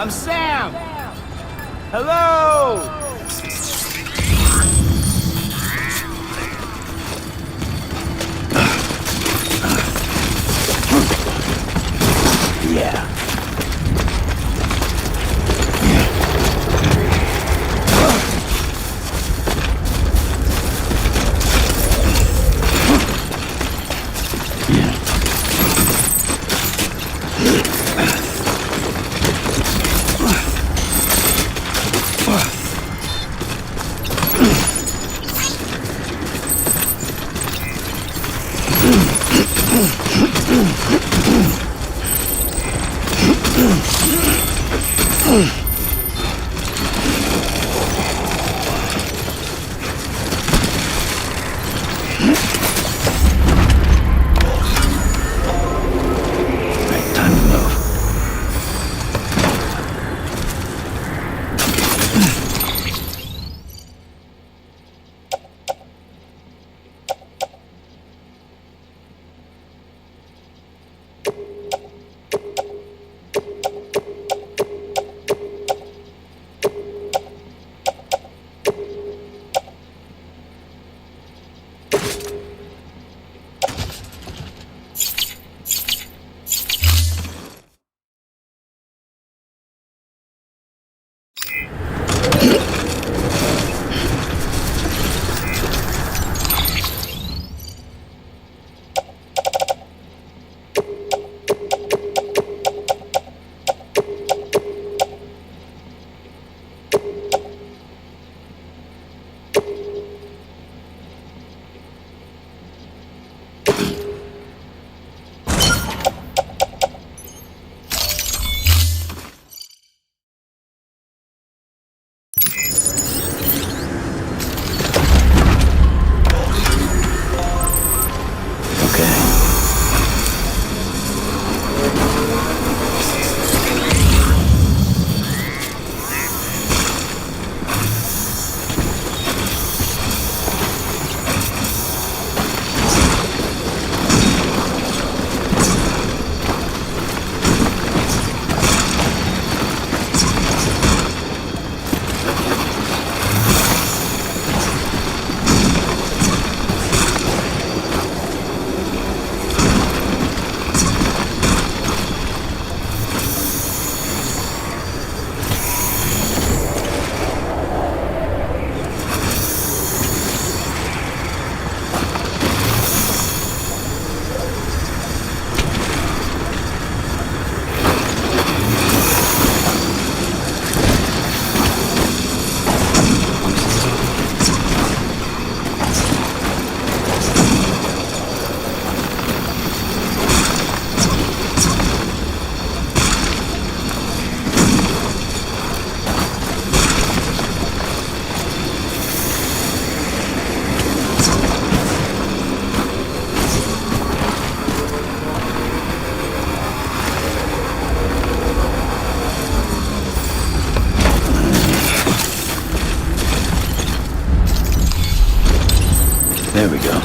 I'm Sam! Hello! Yeah. There we go.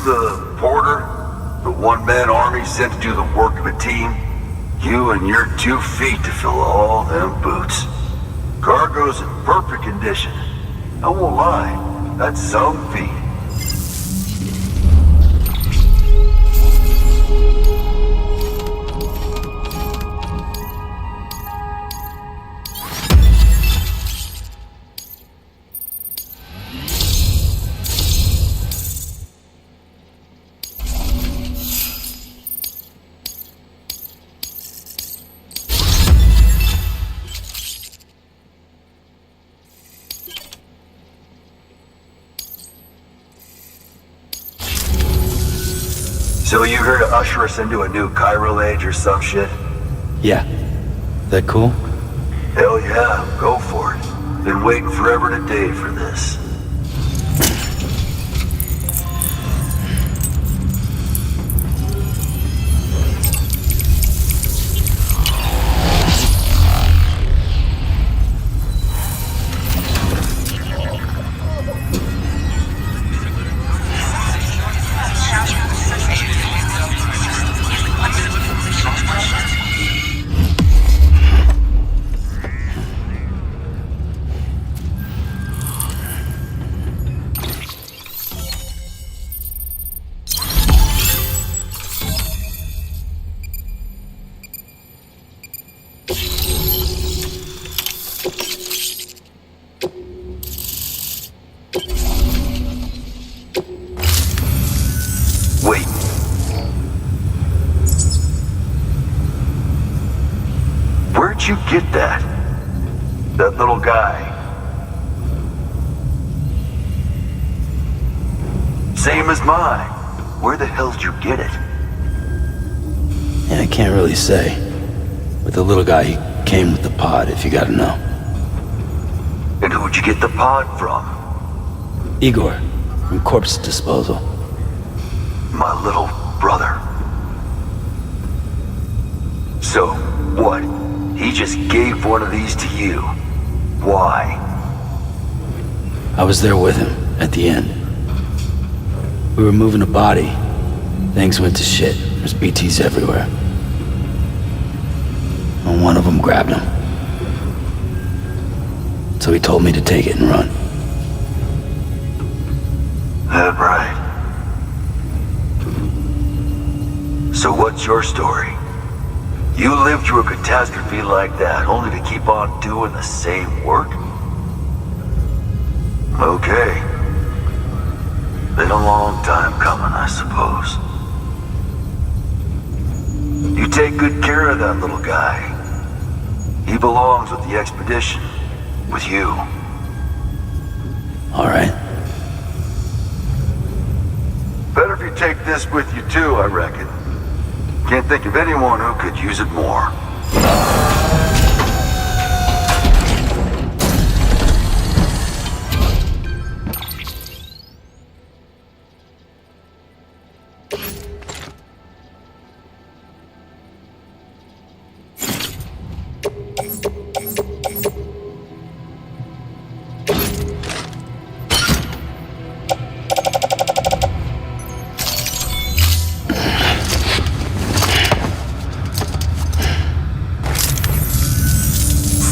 The porter? The one-man army sent to do the work of a team? You and your 2 feet to fill all them boots. Cargo's in perfect condition. I won't lie, that's some feat. So you here to usher us into a new chiral age or some shit? Yeah. That cool? Hell yeah, go for it. Been waiting forever and a day for this. get that? That little guy. Same as mine. Where the hell did you get it? Yeah, I can't really say. With the little guy, he came with the pod, if you gotta know. And who'd you get the pod from? Igor, from Corpse Disposal. My little brother. So, what? He just gave one of these to you. Why? I was there with him, at the end. We were moving a body. Things went to shit. There's BTs everywhere. And one of them grabbed him. So he told me to take it and run. That right. So what's your story? You lived through a catastrophe like that, only to keep on doing the same work? Okay. Been a long time coming, I suppose. You take good care of that little guy. He belongs with the expedition. With you. All right. Better if you take this with you too, I reckon. Can't think of anyone who could use it more.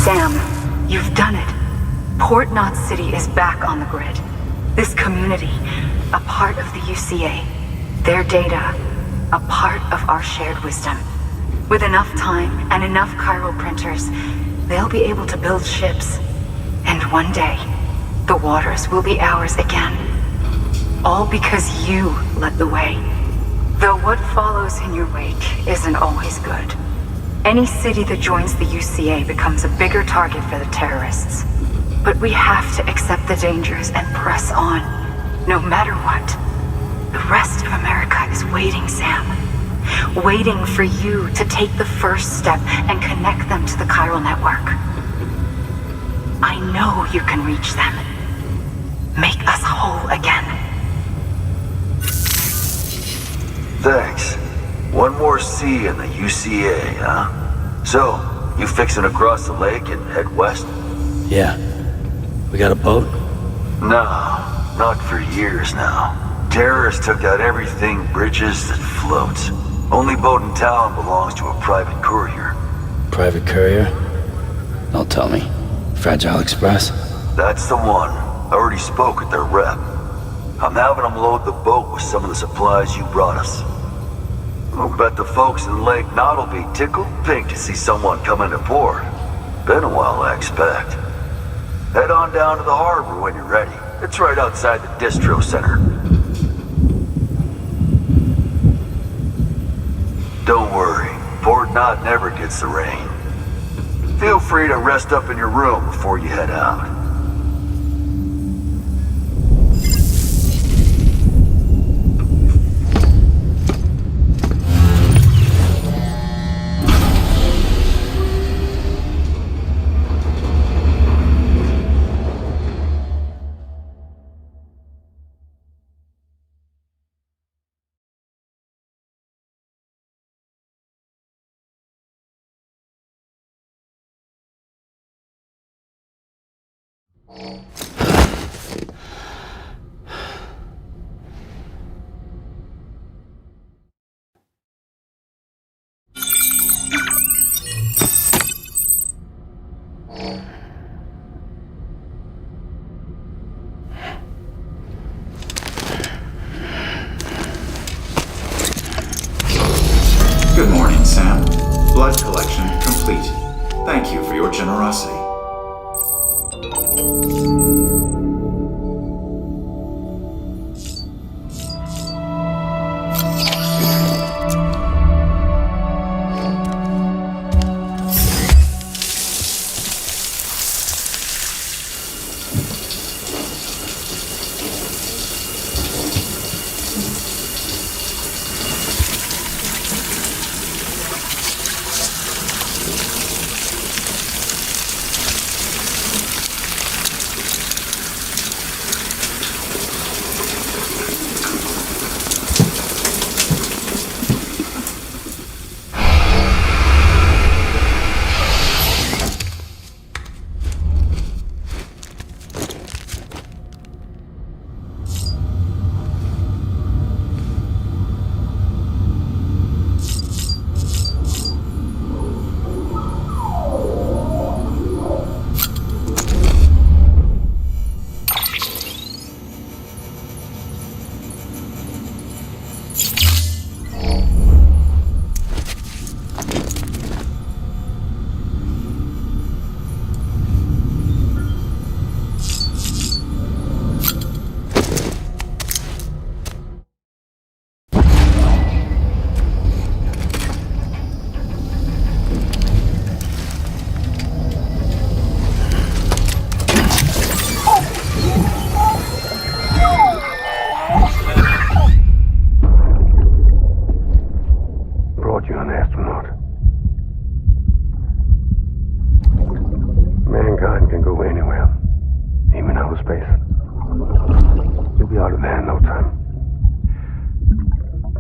Sam, you've done it. Port Knot City is back on the grid. This community, a part of the UCA. Their data, a part of our shared wisdom. With enough time and enough chiral printers, they'll be able to build ships. And one day, the waters will be ours again. All because you led the way. Though what follows in your wake isn't always good. Any city that joins the UCA becomes a bigger target for the terrorists. But we have to accept the dangers and press on, no matter what. The rest of America is waiting, Sam. Waiting for you to take the first step and connect them to the chiral network. I know you can reach them. Make us whole again. Thanks. One more C in the UCA, huh? So, you fixing to cross the lake and head west? Yeah. We got a boat? No, not for years now. Terrorists took out everything bridges that floats. Only boat in town belongs to a private courier. Private courier? Don't tell me. Fragile Express? That's the one. I already spoke with their rep. I'm having them load the boat with some of the supplies you brought us. I'll bet the folks in Lake Knot will be tickled pink to see someone come into port. Been a while, I expect. Head on down to the harbor when you're ready. It's right outside the distro center. Don't worry, Port Knot never gets the rain. Feel free to rest up in your room before you head out. Good morning, Sam. Blood collection complete. Thank you for your generosity. hyperspace. You'll be out of there in no time.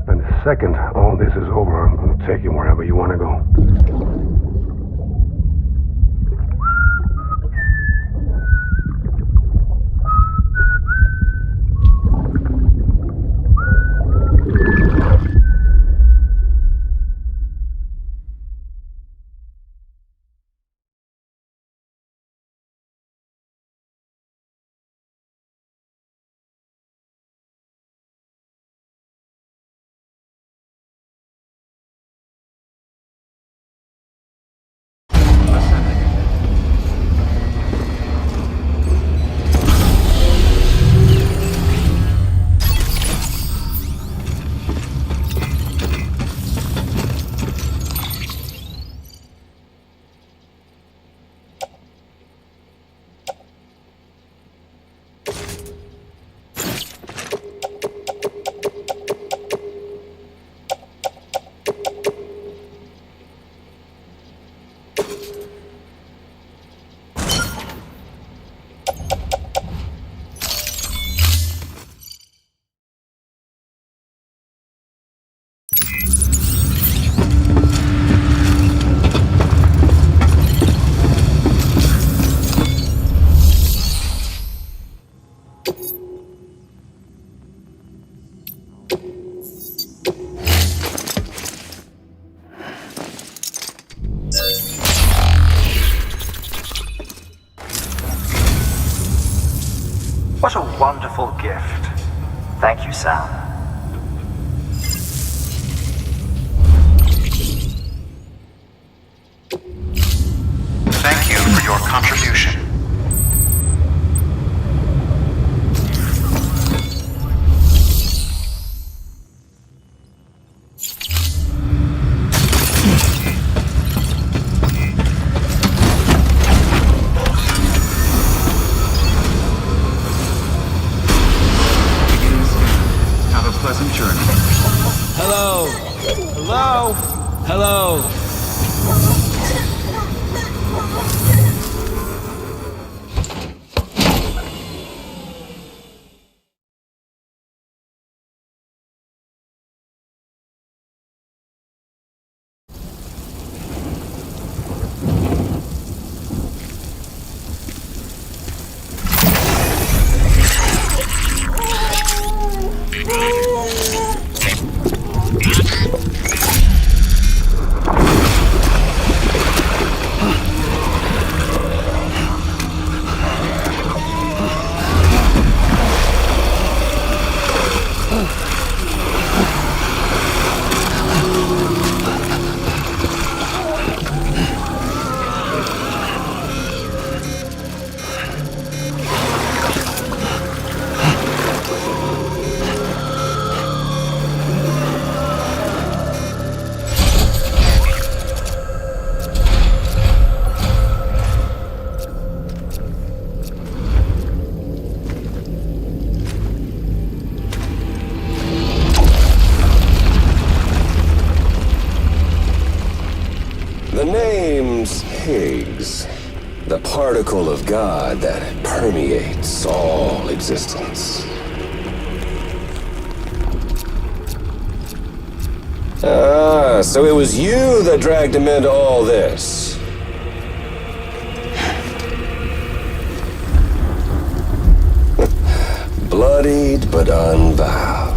And the second all this is over, I'm gonna take you wherever you wanna go. What a wonderful gift. Thank you, Sam. Thank you for your contribution. Have a pleasant journey. Hello? Hello? Hello? The name's Higgs, the particle of God that permeates all existence. Ah, so it was you that dragged him into all this. Bloodied but unbowed.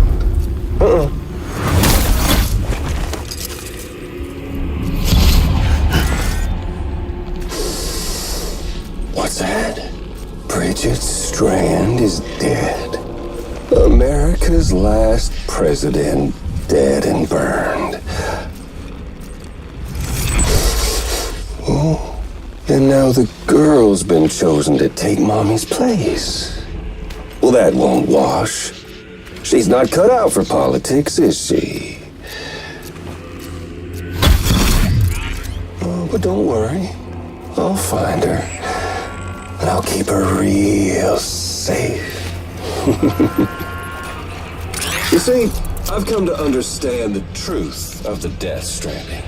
What's that? Bridget Strand is dead. America's last president dead and burned. Oh, and now the girl's been chosen to take Mommy's place. Well, that won't wash. She's not cut out for politics, is she? Oh, but don't worry. I'll find her. And I'll keep her real safe. You see, I've come to understand the truth of the Death Stranding.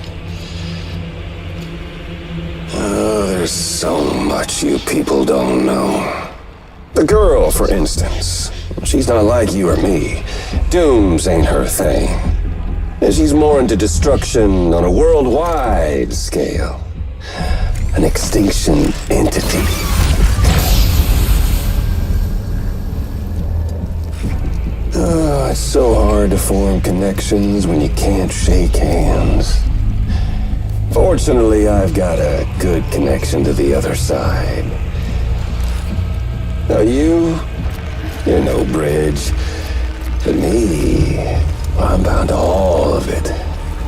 Oh, there's so much you people don't know. The girl, for instance. She's not like you or me. Dooms ain't her thing. And she's more into destruction on a worldwide scale. An extinction entity. Oh, it's so hard to form connections when you can't shake hands. Fortunately, I've got a good connection to the other side. Now you're no bridge. But me, I'm bound to all of it.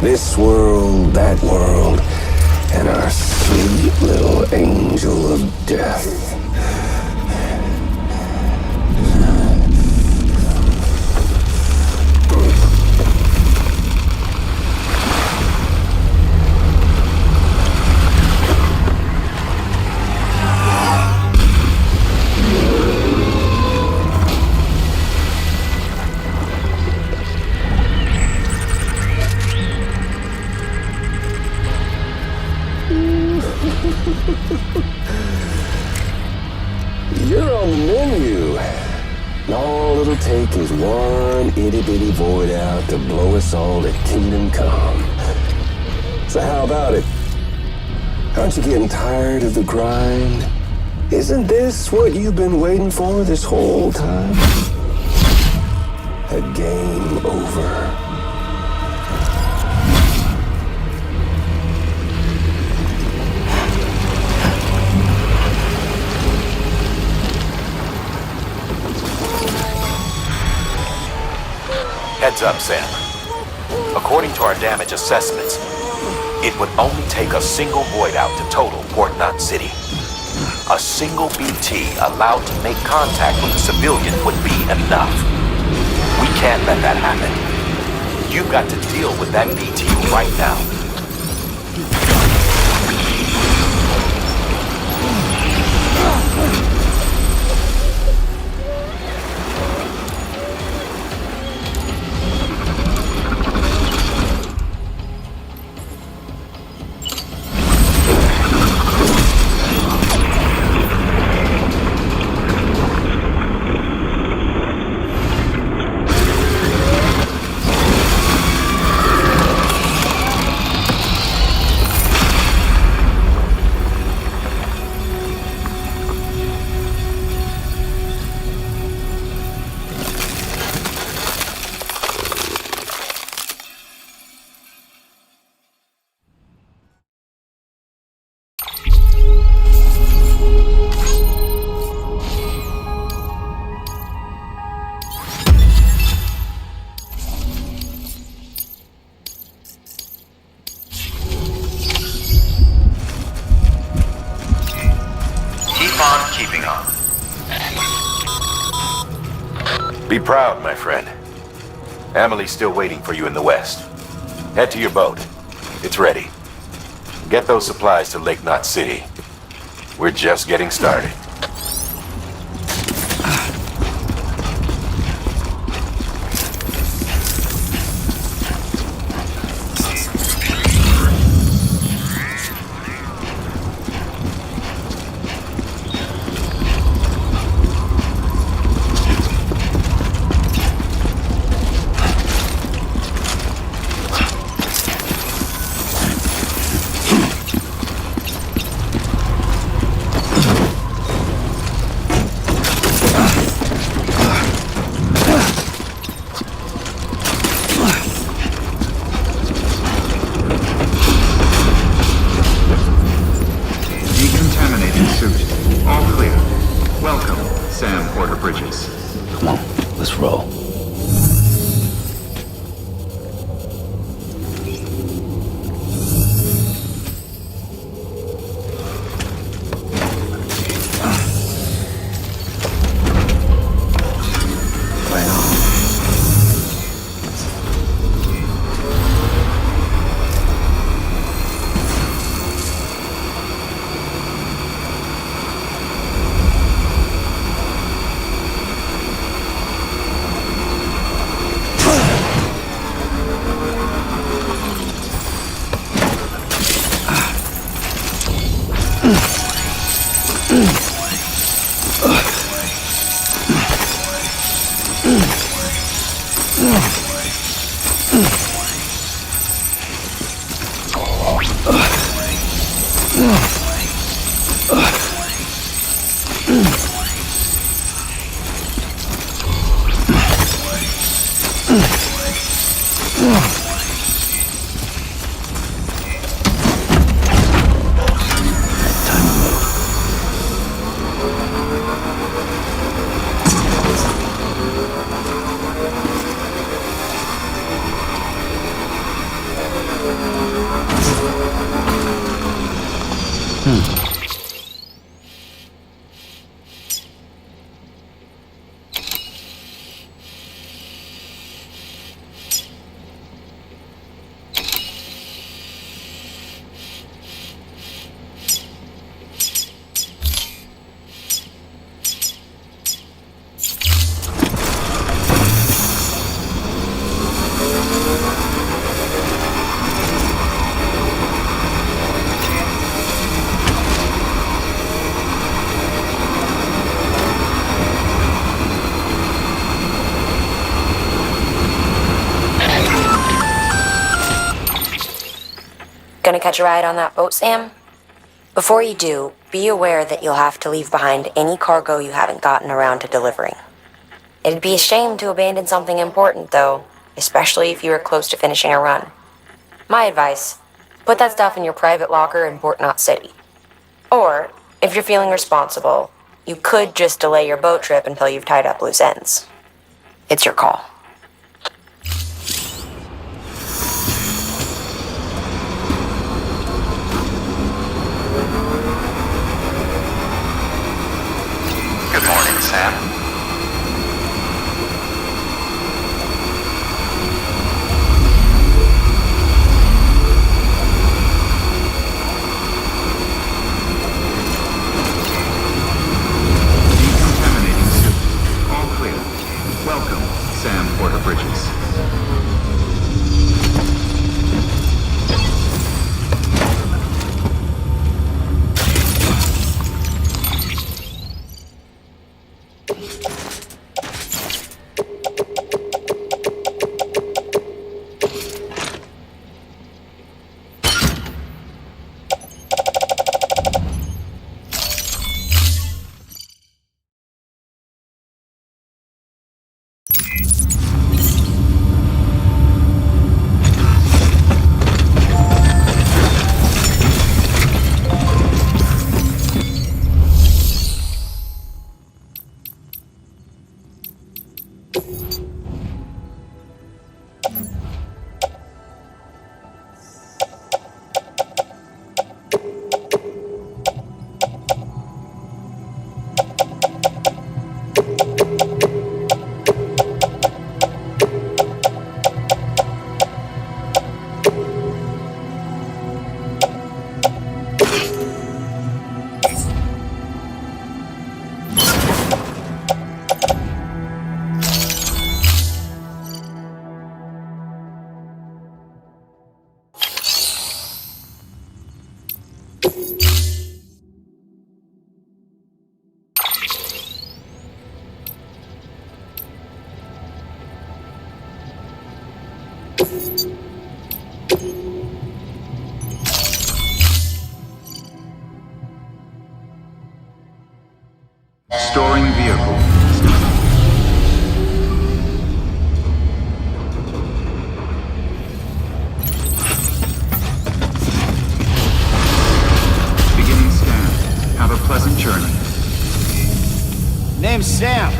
This world, that world, and our sweet little angel of death. You're on the menu. And all it'll take is one itty-bitty void out to blow us all to kingdom come. So how about it? Aren't you getting tired of the grind? Isn't this what you've been waiting for this whole time? A game over. Heads up, Sam. According to our damage assessments, it would only take a single void out to total Port Knot City. A single BT allowed to make contact with a civilian would be enough. We can't let that happen. You've got to deal with that BT right now. Keeping on. Be proud, my friend. Emily's still waiting for you in the west. Head to your boat. It's ready. Get those supplies to Lake Knot City. We're just getting started. Come on, let's roll. gonna catch a ride on that boat, Sam? Before you do, be aware that you'll have to leave behind any cargo you haven't gotten around to delivering. It'd be a shame to abandon something important, though, especially if you were close to finishing a run. My advice, put that stuff in your private locker in Port Knot City. Or, if you're feeling responsible, you could just delay your boat trip until you've tied up loose ends. It's your call. Good morning, Sam. Decontaminating suit. All clear. Welcome, Sam Porter Bridges. Storing vehicle. Beginning scan. Have a pleasant journey. Name's Sam.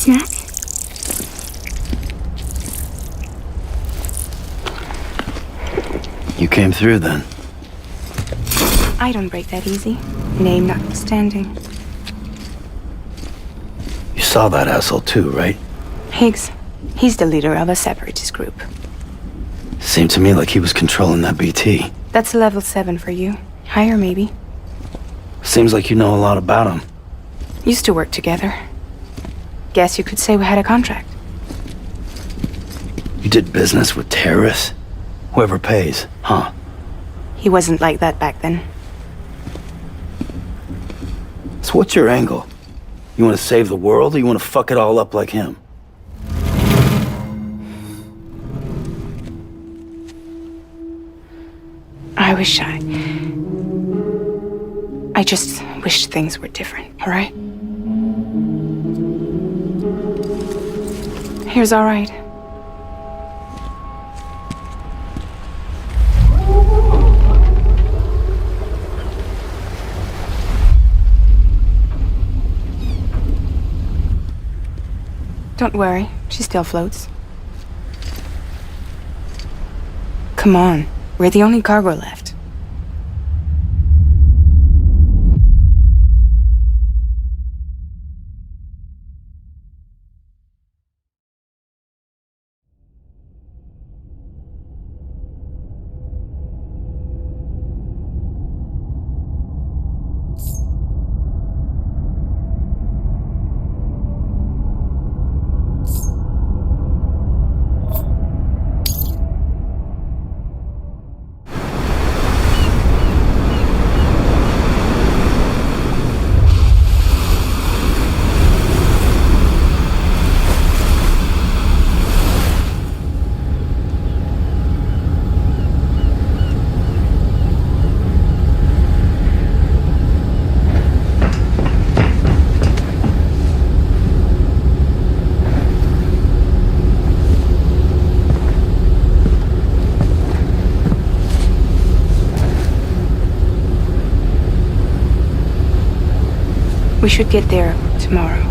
Snack? You came through then. I don't break that easy. Name notwithstanding. You saw that asshole too, right? Higgs. He's the leader of a separatist group. Seemed to me like he was controlling that BT. That's level 7 for you. Higher, maybe. Seems like you know a lot about him. Used to work together. Guess you could say we had a contract. You did business with terrorists? Whoever pays, huh? He wasn't like that back then. So what's your angle? You want to save the world, or you want to fuck it all up like him? I wish I just wish things were different, all right? Here's all right. Don't worry, she still floats. Come on, we're the only cargo left. We should get there tomorrow.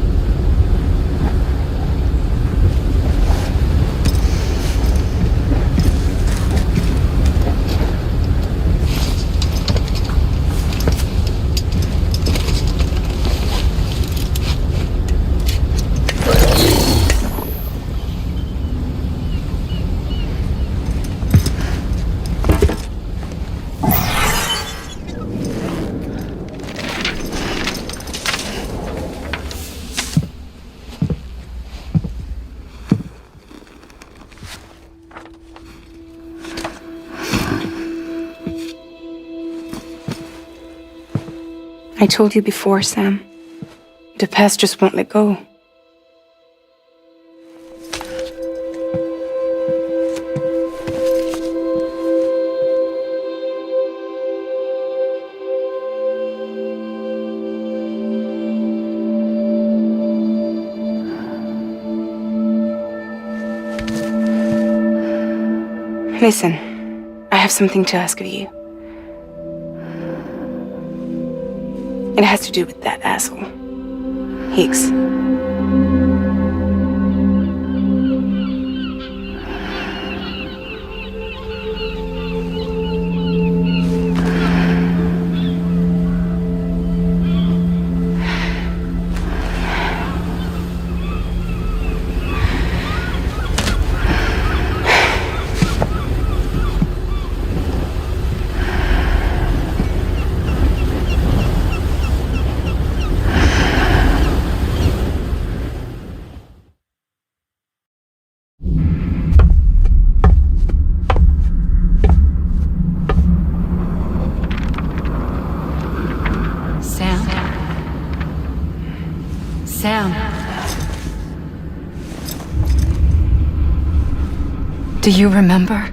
I told you before, Sam. The past just won't let go. Listen, I have something to ask of you. It has to do with that asshole, Higgs. Sam. Do you remember?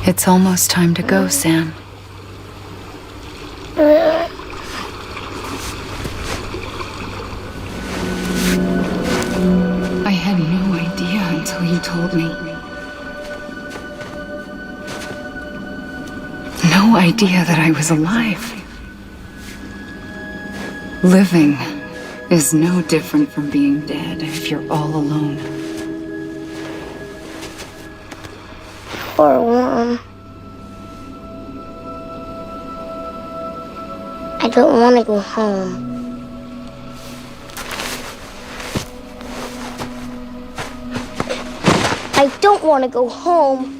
It's almost time to go, Sam. I had no idea until you told me. No idea that I was alive. Living is no different from being dead if you're all alone. Poor worm. I don't want to go home. I don't want to go home.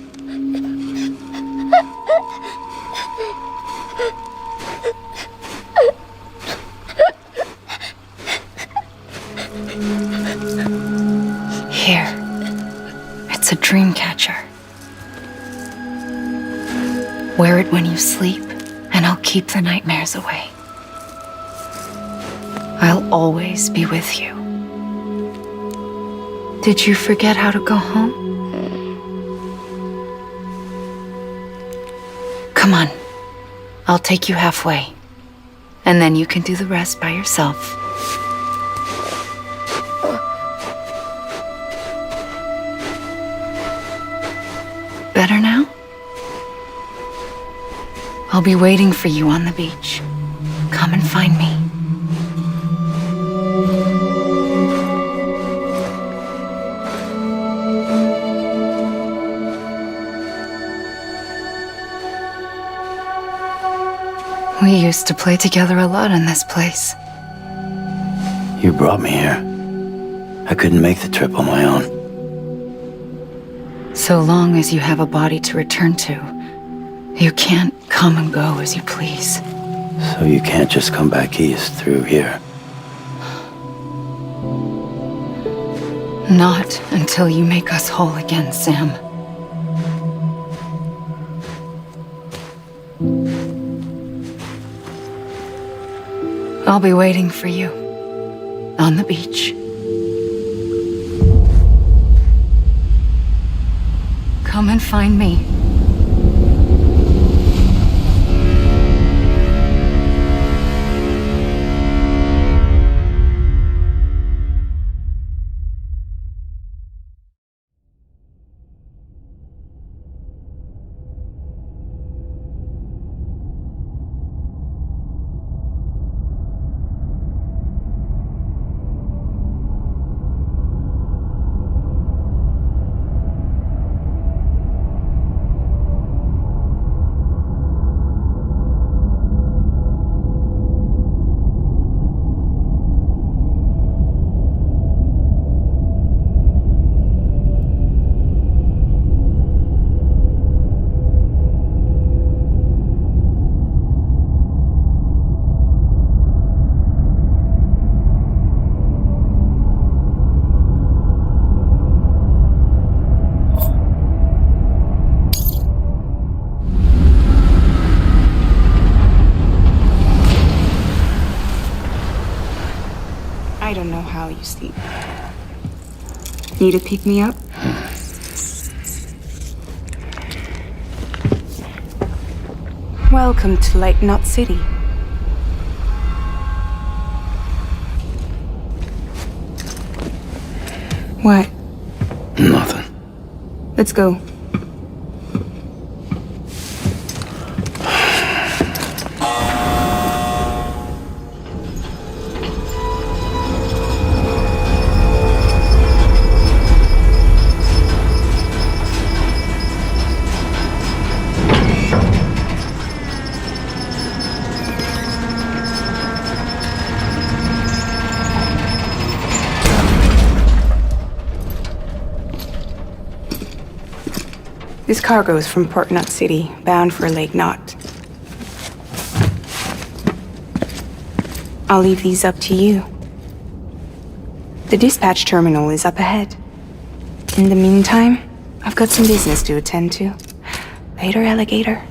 Here. It's a dream catcher. Wear it when you sleep, and I'll keep the nightmares away. I'll always be with you. Did you forget how to go home? Come on. I'll take you halfway. And then you can do the rest by yourself. Better now? I'll be waiting for you on the beach. Come and find me. We used to play together a lot in this place. You brought me here. I couldn't make the trip on my own. So long as you have a body to return to, you can't come and go as you please. So you can't just come back east through here? Not until you make us whole again, Sam. I'll be waiting for you on the beach. Come and find me. I don't know how you sleep. Need to pick me up? Welcome to Reunite City. What? Nothing. Let's go. This cargo is from Reunite City, bound for Reunite. I'll leave these up to you. The dispatch terminal is up ahead. In the meantime, I've got some business to attend to. Later, alligator.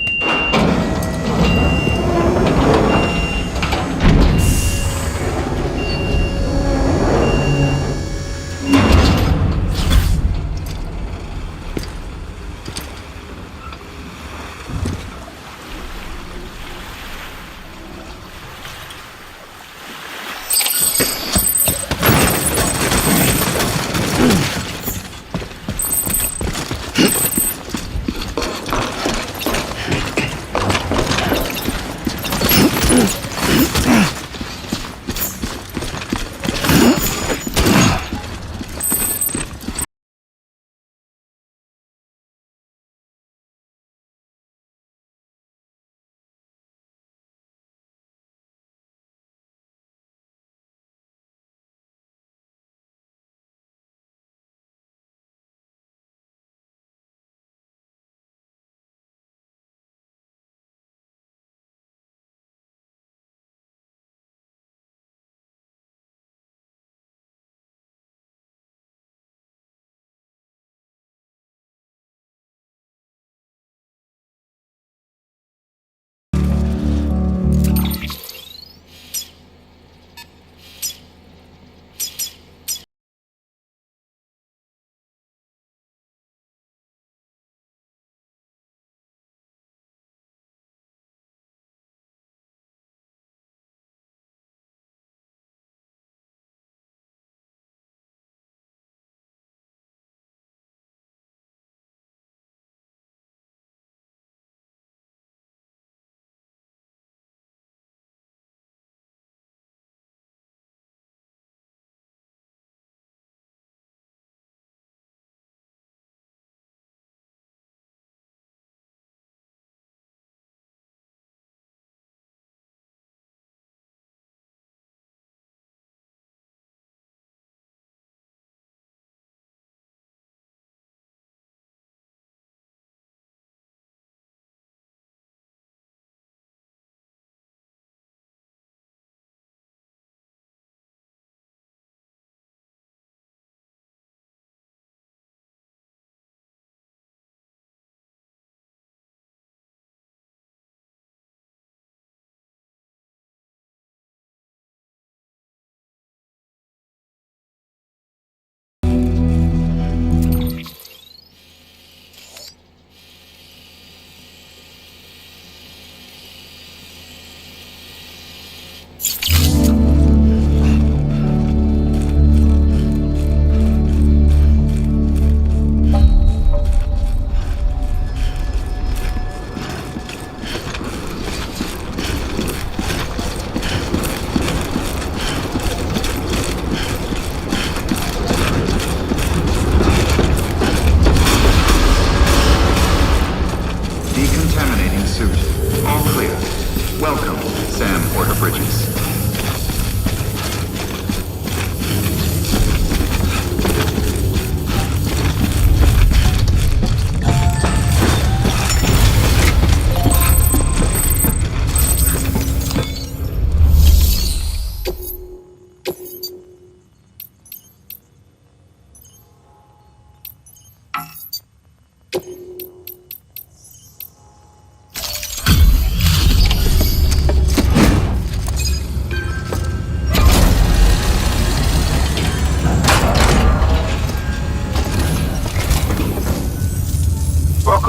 Welcome, Sam Porter Bridges.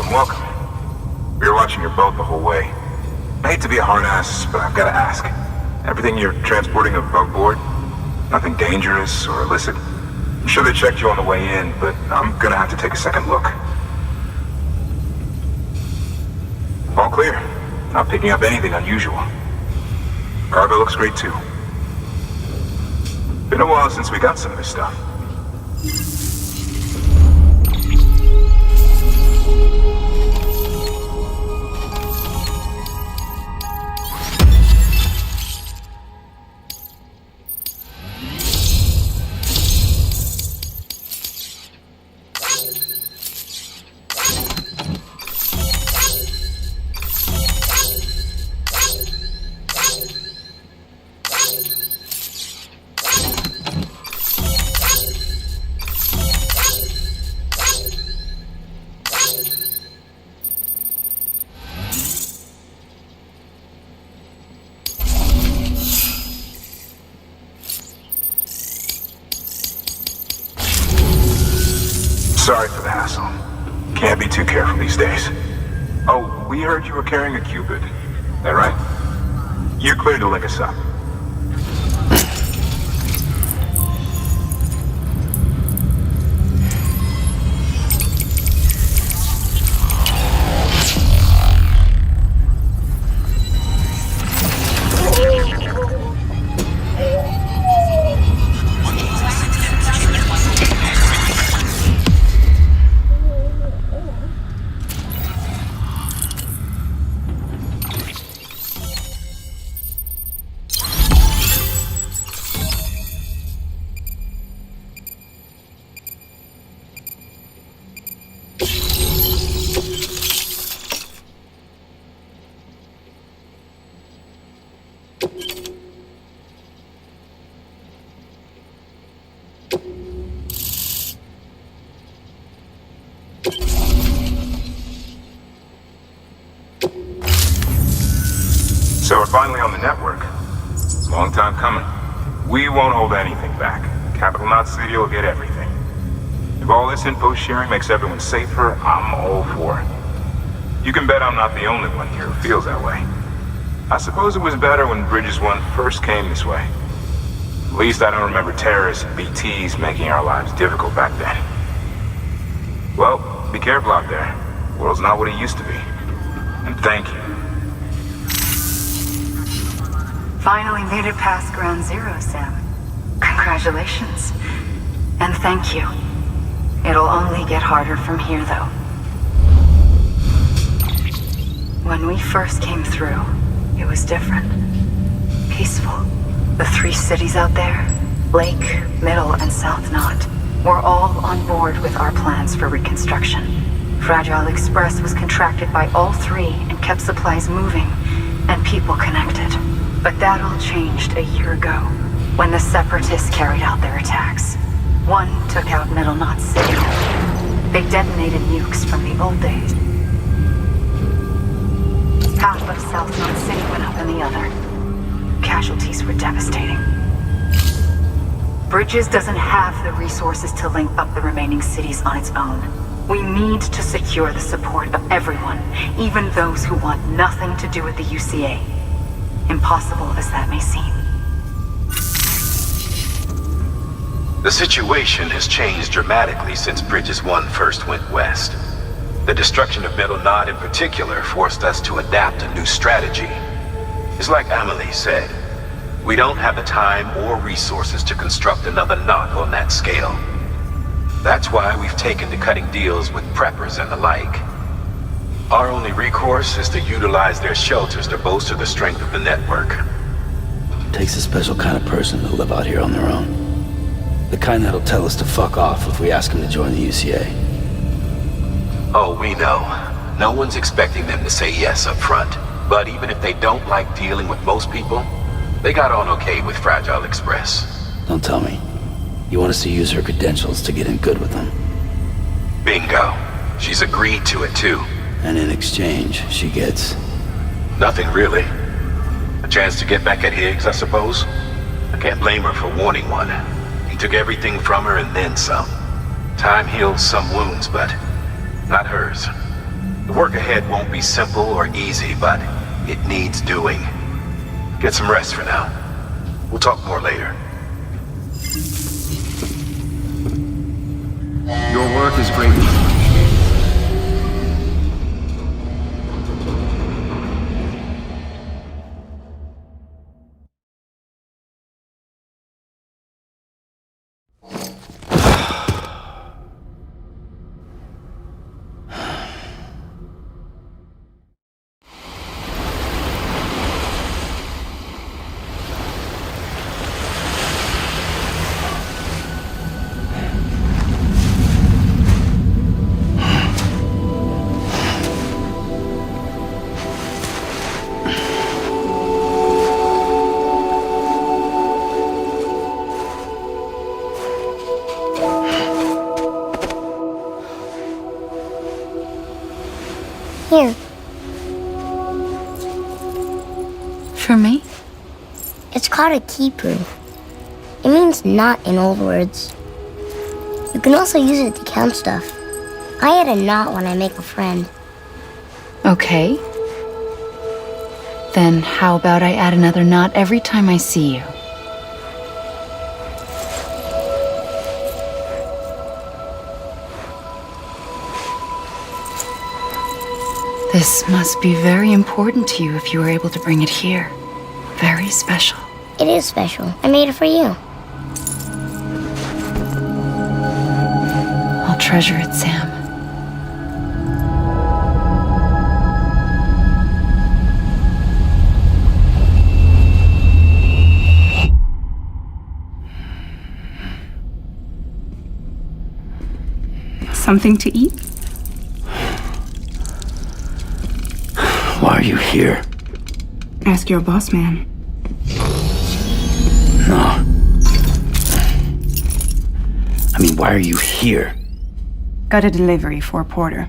Welcome. We were watching your boat the whole way. I hate to be a hard ass, but I've got to ask. Everything you're transporting above board? Nothing dangerous or illicit? I'm sure they checked you on the way in, but I'm gonna have to take a second look. All clear. Not picking up anything unusual. Cargo looks great too. Been a while since we got some of this stuff. Sorry for the hassle. Can't be too careful these days. Oh, we heard you were carrying a Cupid. That right? You're clear to link us up. So we're finally on the network. Long time coming. We won't hold anything back. Capital Knot City will get everything. If all this info sharing makes everyone safer, I'm all for it. You can bet I'm not the only one here who feels that way. I suppose it was better when Bridges 1 first came this way. At least I don't remember terrorists and BTs making our lives difficult back then. Well, be careful out there. The world's not what it used to be. And thank you. Finally made it past Ground Zero, Sam. Congratulations. And thank you. It'll only get harder from here, though. When we first came through, it was different. Peaceful. The 3 cities out there, Lake, Middle, and South Knot, were all on board with our plans for reconstruction. Fragile Express was contracted by all 3 and kept supplies moving and people connected. But that all changed a year ago, when the Separatists carried out their attacks. One took out Middle Knot City. They detonated nukes from the old days. Half of South Knot City went up in the other. Casualties were devastating. Bridges doesn't have the resources to link up the remaining cities on its own. We need to secure the support of everyone, even those who want nothing to do with the UCA. Impossible as that may seem. The situation has changed dramatically since Bridges 1 first went west. The destruction of Middle Knot in particular forced us to adapt a new strategy. It's like Amelie said, we don't have the time or resources to construct another knot on that scale. That's why we've taken to cutting deals with preppers and the like. Our only recourse is to utilize their shelters to bolster the strength of the network. Takes a special kind of person to live out here on their own. The kind that'll tell us to fuck off if we ask them to join the UCA. Oh, we know. No one's expecting them to say yes up front. But even if they don't like dealing with most people, they got on okay with Fragile Express. Don't tell me. You want us to use her credentials to get in good with them? Bingo. She's agreed to it too. And in exchange, she gets... Nothing really. A chance to get back at Higgs, I suppose? I can't blame her for wanting one. He took everything from her and then some. Time heals some wounds, but not hers. The work ahead won't be simple or easy, but it needs doing. Get some rest for now. We'll talk more later. Your work is greatly appreciated. Here. For me? It's called a keeper. It means knot in old words. You can also use it to count stuff. I add a knot when I make a friend. Okay. Then how about I add another knot every time I see you? This must be very important to you if you were able to bring it here. Very special. It is special. I made it for you. I'll treasure it, Sam. Something to eat? Why are you here? Ask your boss man. No. I mean, why are you here? Got a delivery for Porter.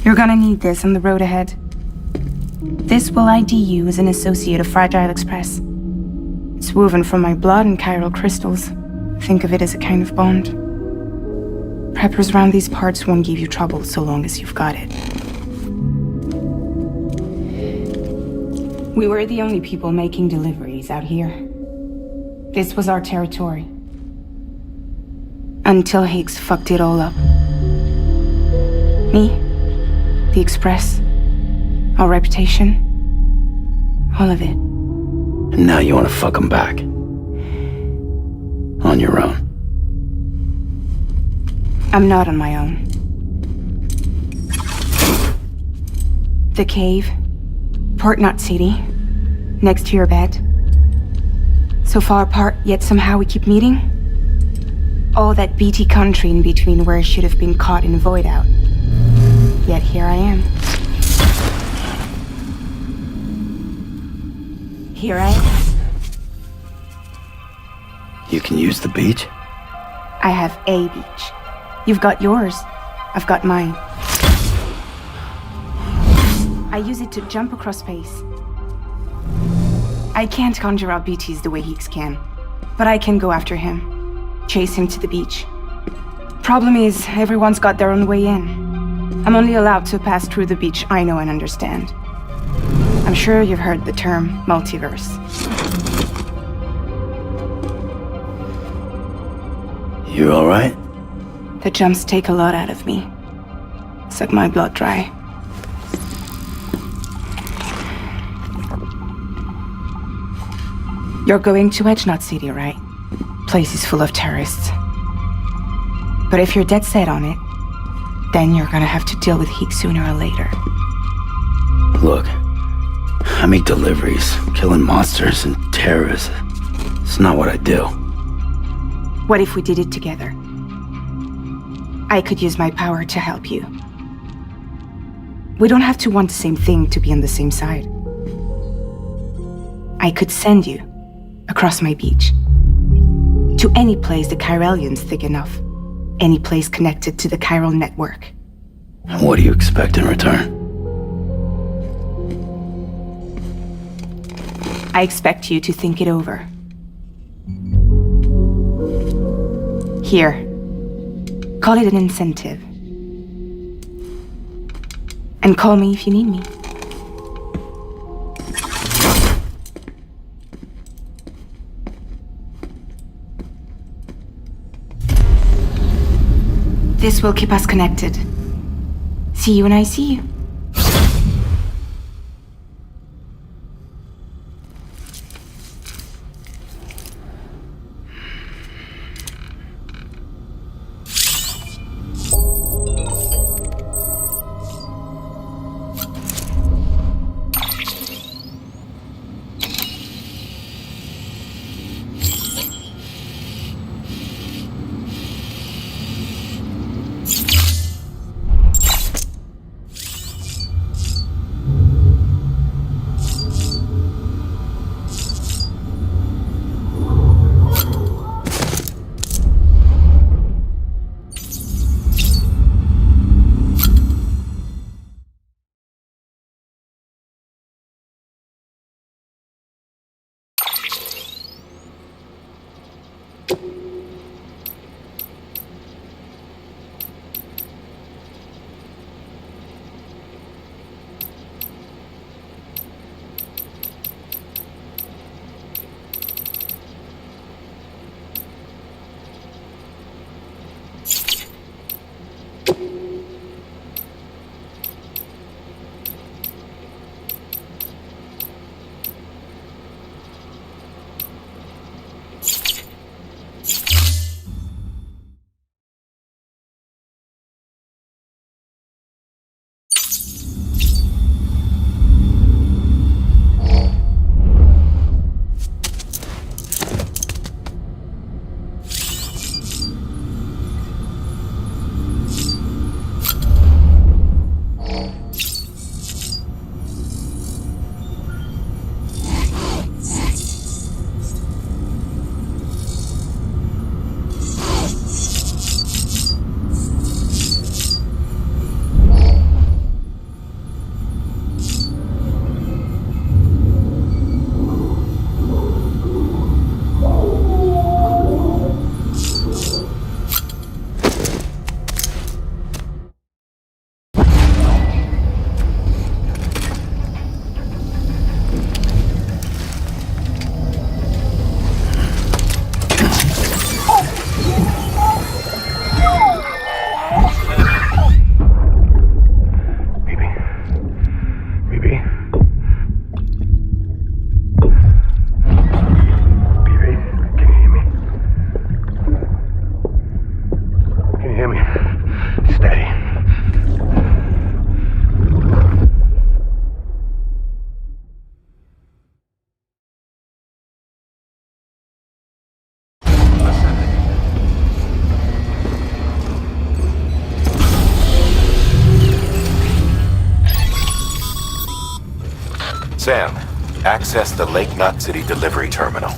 You're gonna need this on the road ahead. This will ID you as an associate of Fragile Express. It's woven from my blood and chiral crystals. Think of it as a kind of bond. Preppers around these parts won't give you trouble so long as you've got it. We were the only people making deliveries out here. This was our territory. Until Higgs fucked it all up. Me, the Express, our reputation, all of it. And now you want to fuck him back. On your own. I'm not on my own. The cave, Port Knot City, next to your bed. So far apart, yet somehow we keep meeting. All that BT country in between where I should have been caught in a void out. Yet here I am. Here I am. You can use the beach? I have a beach. You've got yours. I've got mine. I use it to jump across space. I can't conjure up BTs the way Higgs can, but I can go after him, chase him to the beach. Problem is, everyone's got their own way in. I'm only allowed to pass through the beach I know and understand. I'm sure you've heard the term multiverse. You all right? The jumps take a lot out of me. Suck my blood dry. You're going to Knot City, right? Place is full of terrorists. But if you're dead set on it, then you're gonna have to deal with heat sooner or later. Look, I make deliveries, killing monsters and terrorists. It's not what I do. What if we did it together? I could use my power to help you. We don't have to want the same thing to be on the same side. I could send you across my beach to any place the Chiralian's thick enough. Any place connected to the chiral network. And what do you expect in return? I expect you to think it over. Here. Call it an incentive. And call me if you need me. This will keep us connected. See you when I see you. Sam, access the Lake Knot City delivery terminal.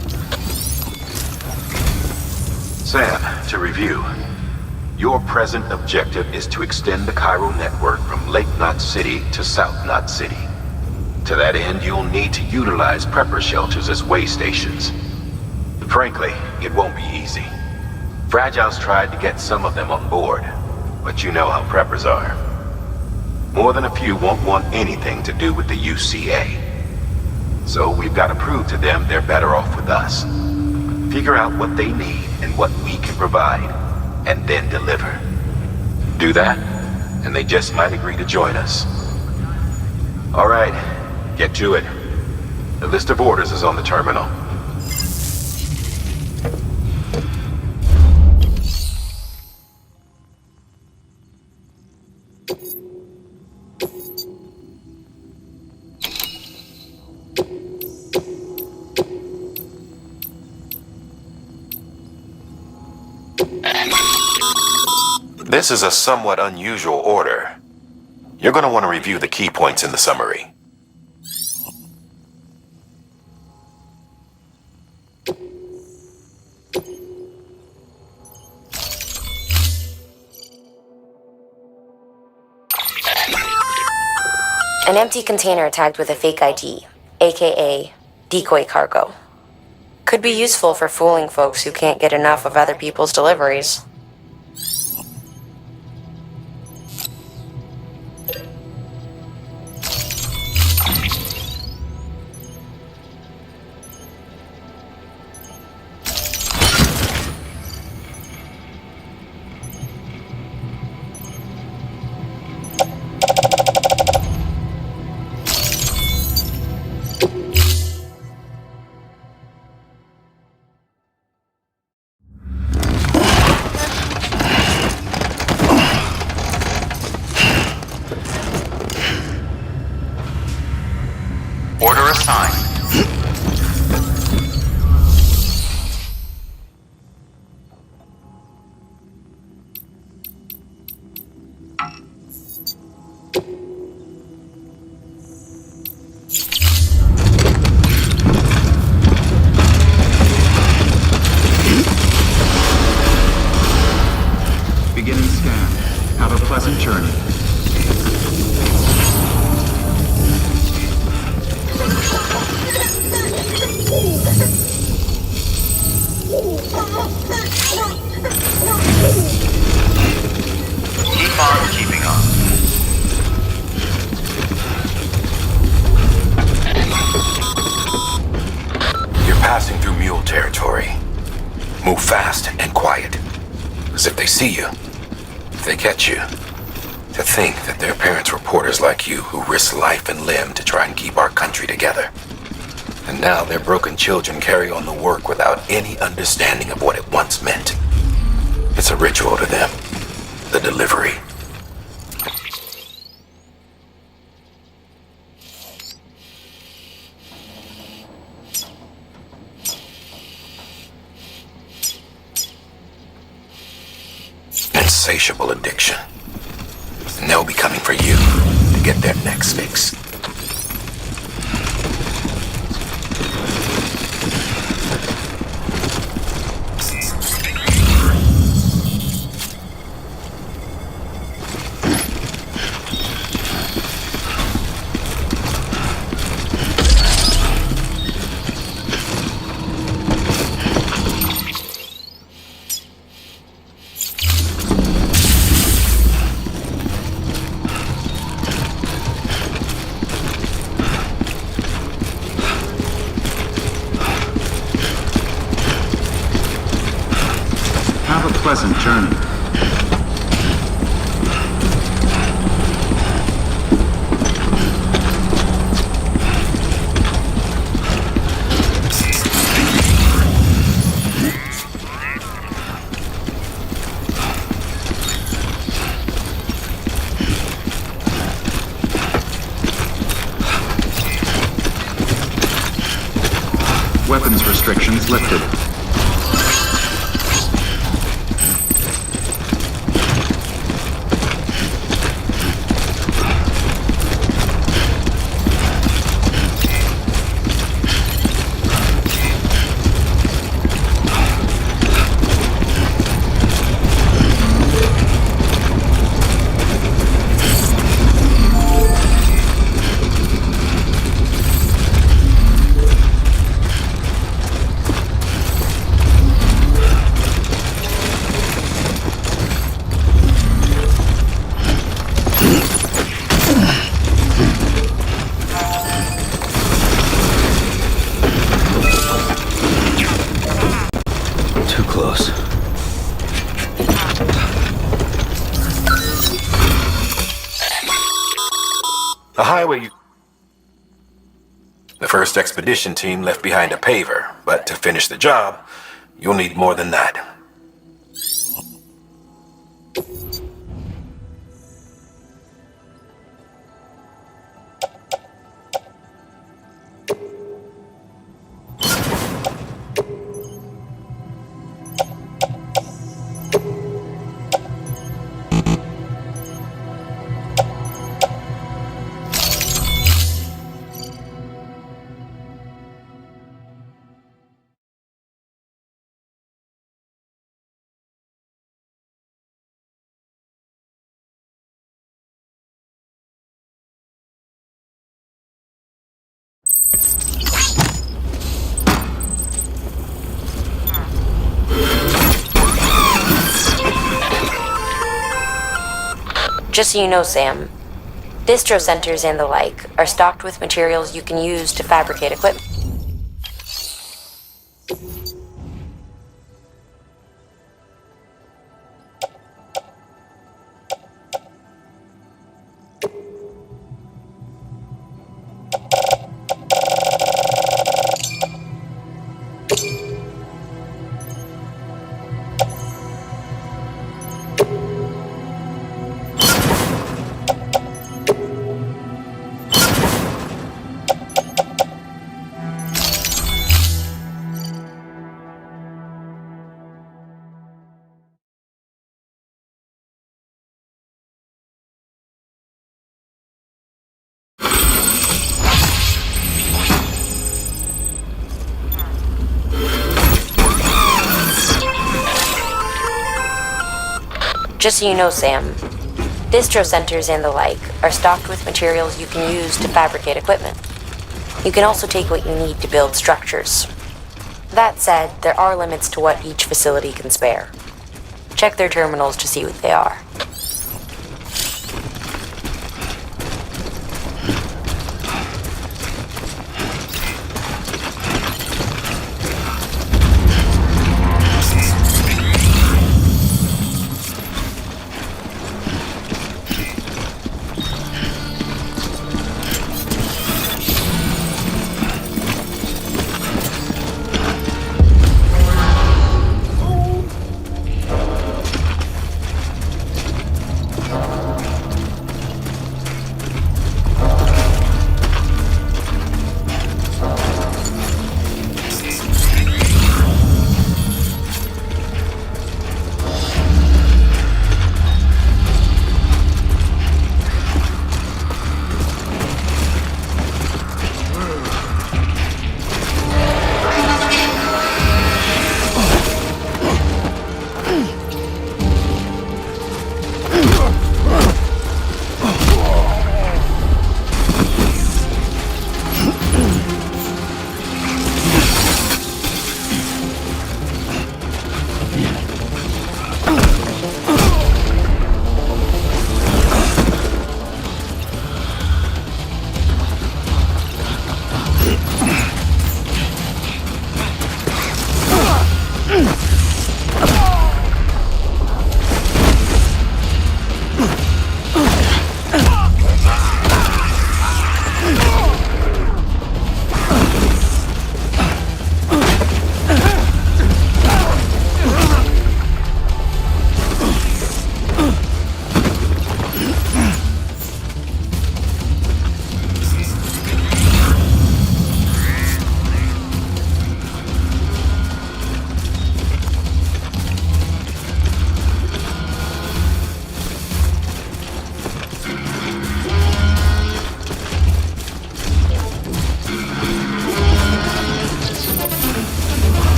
Sam, to review. Your present objective is to extend the chiral network from Lake Knot City to South Knot City. To that end, you'll need to utilize prepper shelters as way stations. Frankly, it won't be easy. Fragile's tried to get some of them on board, but you know how preppers are. More than a few won't want anything to do with the UCA. So we've got to prove to them they're better off with us. Figure out what they need and what we can provide, and then deliver. Do that, and they just might agree to join us. All right, get to it. The list of orders is on the terminal. This is a somewhat unusual order. You're going to want to review the key points in the summary. An empty container tagged with a fake ID, aka decoy cargo. Could be useful for fooling folks who can't get enough of other people's deliveries. Order assigned. Beginning scan. Have a pleasant journey. Keep on keeping on. You're passing through mule territory. Move fast and quiet. Because if they see you, if they catch you, to think that their parents were porters like you who risked life and limb to try and keep our country together. And now their broken children carry on the work without any understanding of what it once meant. It's a ritual to them. The delivery. Insatiable addiction. And they'll be coming for you to get their next fix. Have a pleasant journey. Weapons restrictions lifted. Too close. The highway. The first expedition team left behind a paver, but to finish the job, you'll need more than that. Just so you know, Sam, distro centers and the like are stocked with materials you can use to fabricate equipment. Just so you know, Sam, distro centers and the like are stocked with materials you can use to fabricate equipment. You can also take what you need to build structures. That said, there are limits to what each facility can spare. Check their terminals to see what they are.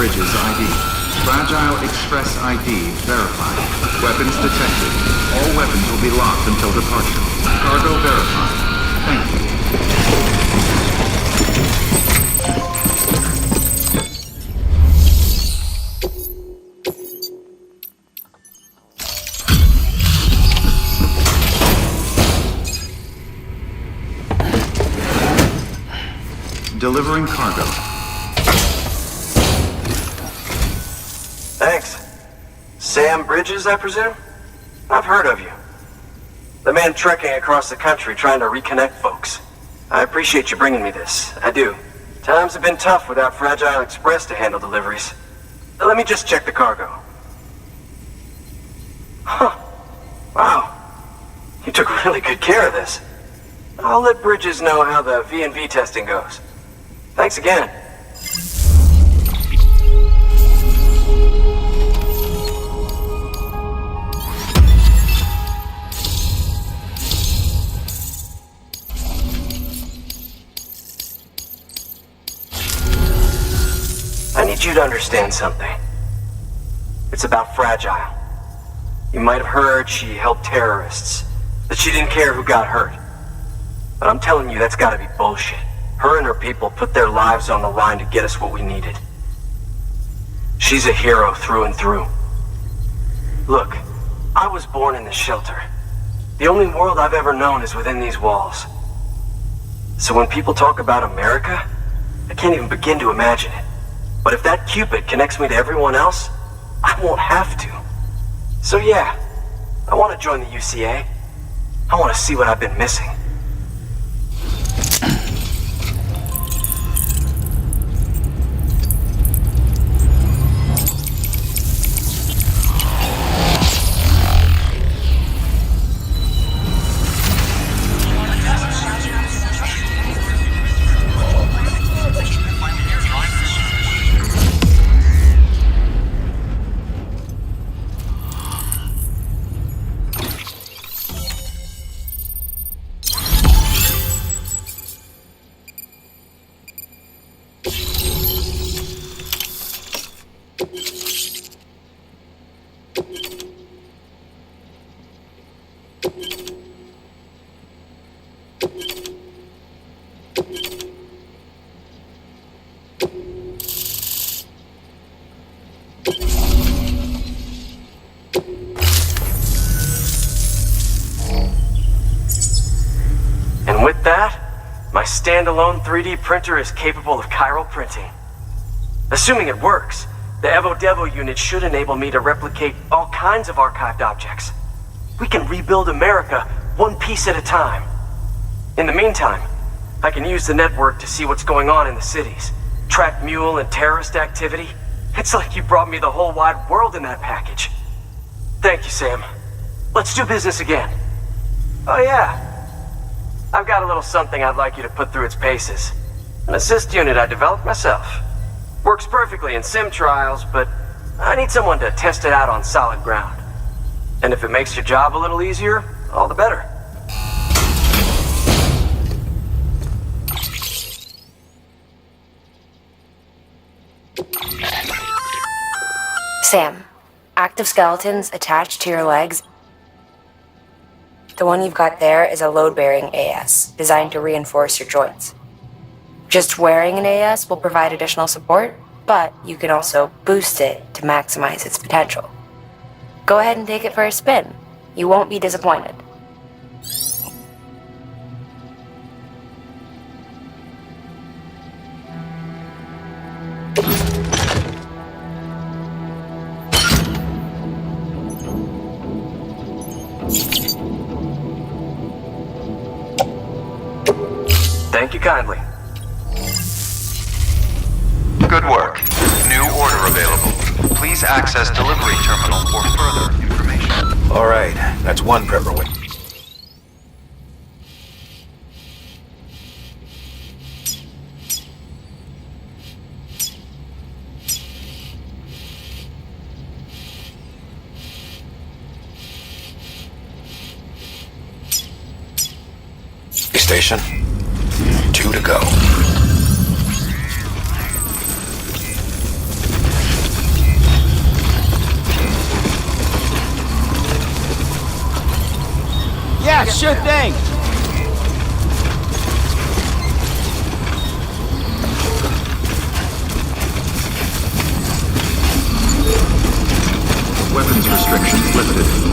Bridges ID. Fragile Express ID verified. Weapons detected. All weapons will be locked until departure. Cargo verified. Thank you. Delivering cargo. Thanks. Sam Bridges, I presume? I've heard of you. The man trekking across the country trying to reconnect folks. I appreciate you bringing me this. I do. Times have been tough without Fragile Express to handle deliveries. Let me just check the cargo. Huh. Wow. You took really good care of this. I'll let Bridges know how the V&V testing goes. Thanks again. I need you to understand something. It's about Fragile. You might have heard she helped terrorists, that she didn't care who got hurt. But I'm telling you, that's gotta be bullshit. Her and her people put their lives on the line to get us what we needed. She's a hero through and through. Look, I was born in this shelter. The only world I've ever known is within these walls. So when people talk about America, I can't even begin to imagine it. But if that Cupid connects me to everyone else, I won't have to. So yeah, I want to join the UCA. I want to see what I've been missing. And with that, my standalone 3D printer is capable of chiral printing. Assuming it works, the Evo Devo unit should enable me to replicate all kinds of archived objects. We can rebuild America one piece at a time. In the meantime, I can use the network to see what's going on in the cities, track mule and terrorist activity. It's like you brought me the whole wide world in that package. Thank you, Sam. Let's do business again. Oh yeah. I've got a little something I'd like you to put through its paces. An assist unit I developed myself. Works perfectly in sim trials, but I need someone to test it out on solid ground. And if it makes your job a little easier, all the better. Sam, active skeletons attached to your legs. The one you've got there is a load-bearing AS, designed to reinforce your joints. Just wearing an AS will provide additional support, but you can also boost it to maximize its potential. Go ahead and take it for a spin. You won't be disappointed. Thank you kindly. Good work. New order available. Please access delivery terminal for further information. All right, that's one prepper win. Station. 2 to go. Sure thing. Weapons restrictions lifted.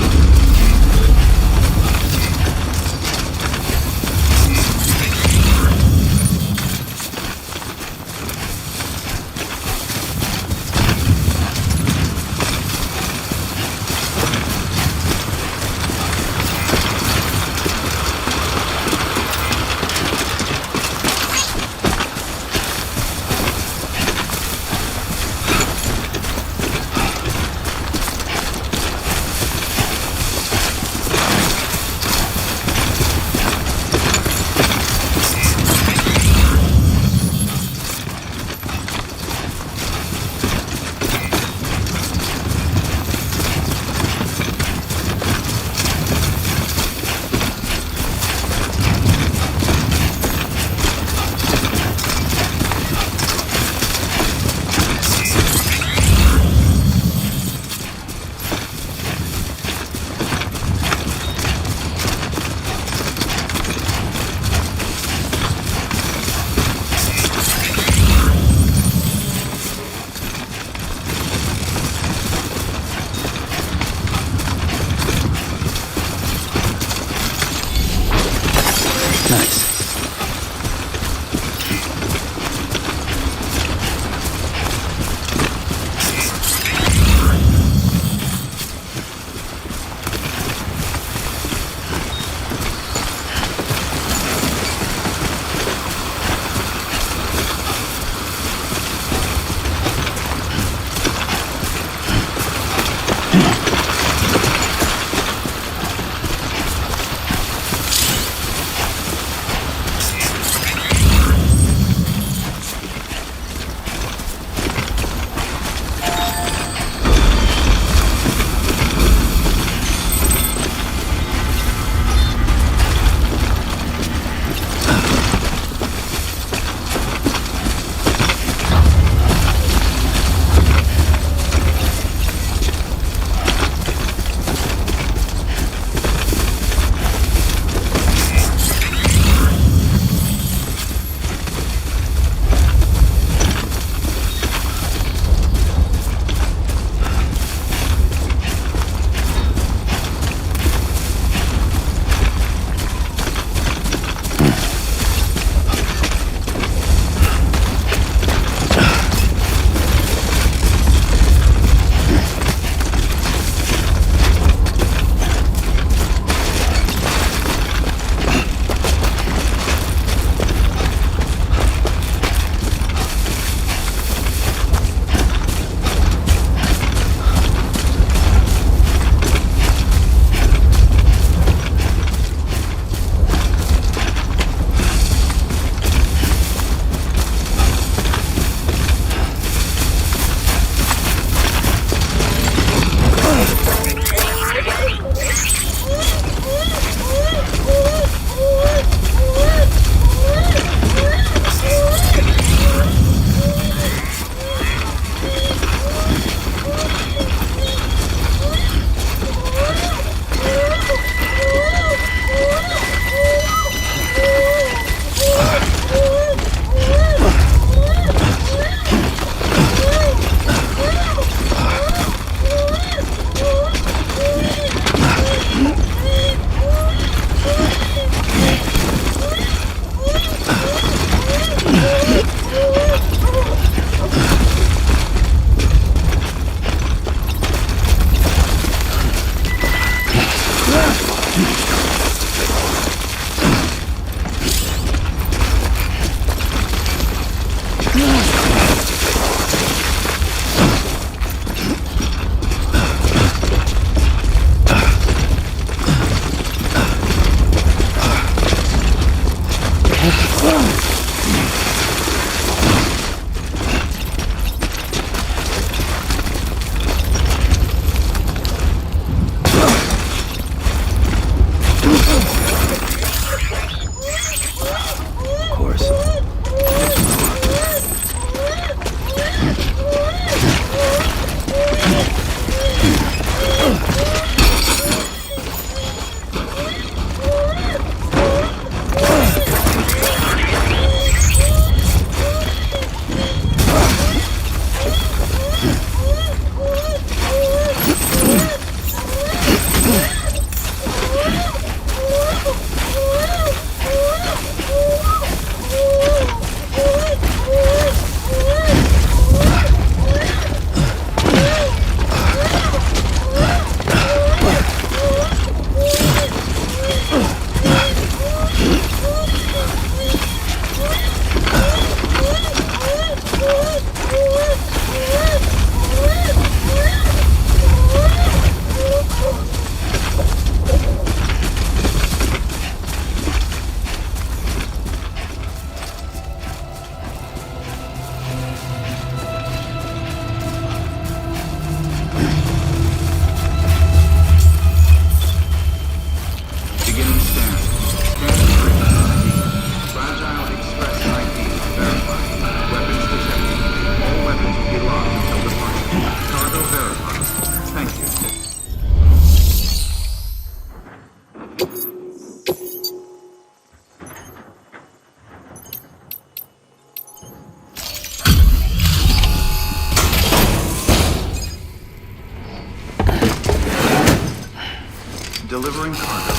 delivering cargo.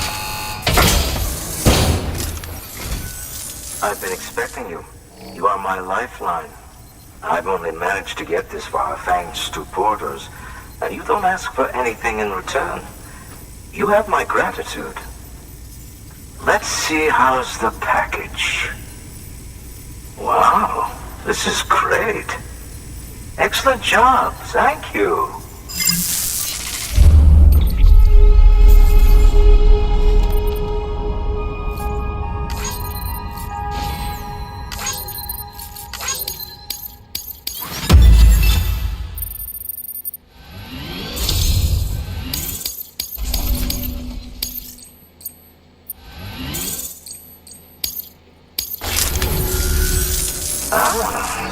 I've been expecting you. You are my lifeline. I've only managed to get this far thanks to porters, and you don't ask for anything in return. You have my gratitude. Let's see how's the package. Wow, this is great. Excellent job, thank you.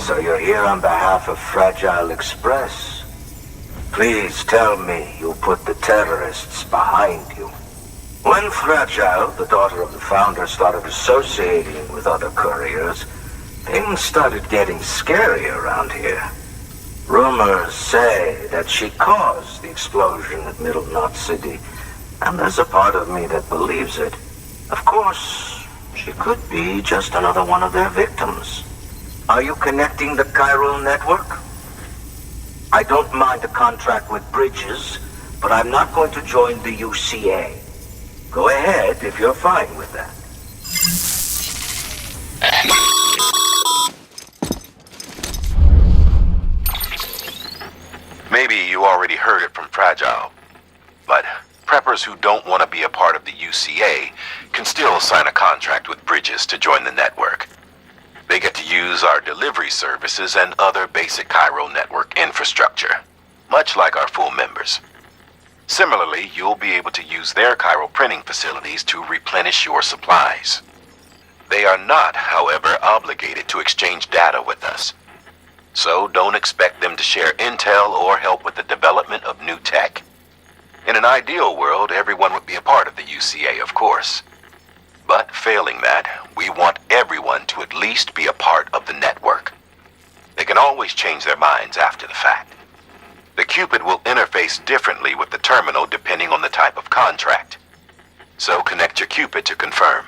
So you're here on behalf of Fragile Express. Please tell me you put the terrorists behind you. When Fragile, the daughter of the founder, started associating with other couriers, things started getting scary around here. Rumors say that she caused the explosion at Middle Knot City, and there's a part of me that believes it. Of course, she could be just another one of their victims. Are you connecting the chiral network? I don't mind a contract with Bridges, but I'm not going to join the UCA. Go ahead if you're fine with that. Maybe you already heard it from Fragile, but preppers who don't want to be a part of the UCA can still sign a contract with Bridges to join the network. They get to use our delivery services and other basic chiral network infrastructure, much like our full members. Similarly, you'll be able to use their chiral printing facilities to replenish your supplies. They are not, however, obligated to exchange data with us. So don't expect them to share intel or help with the development of new tech. In an ideal world, everyone would be a part of the UCA, of course. But failing that, we want everyone to at least be a part of the network. They can always change their minds after the fact. The Cupid will interface differently with the terminal depending on the type of contract. So connect your Cupid to confirm.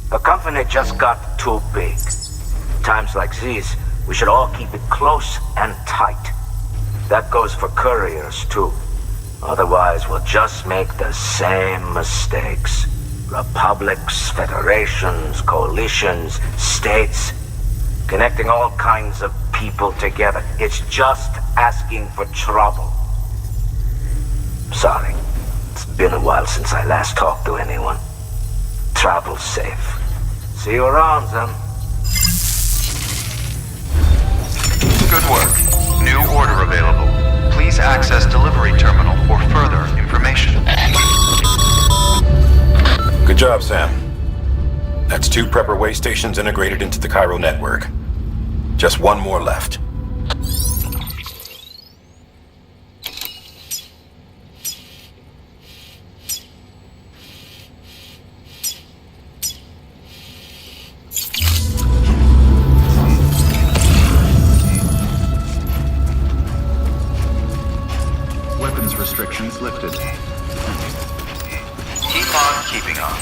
The company just got too big. Times like these, we should all keep it close and tight. That goes for couriers, too. Otherwise, we'll just make the same mistakes. Republics, federations, coalitions, states, connecting all kinds of people together. It's just asking for trouble. Sorry, it's been a while since I last talked to anyone. Travel safe. See you around, then. Good work. New order available. Please access delivery terminal for further information. Good job, Sam. That's 2 prepper way stations integrated into the chiral network. Just 1 more left. Weapons restrictions lifted. Keep on keeping on.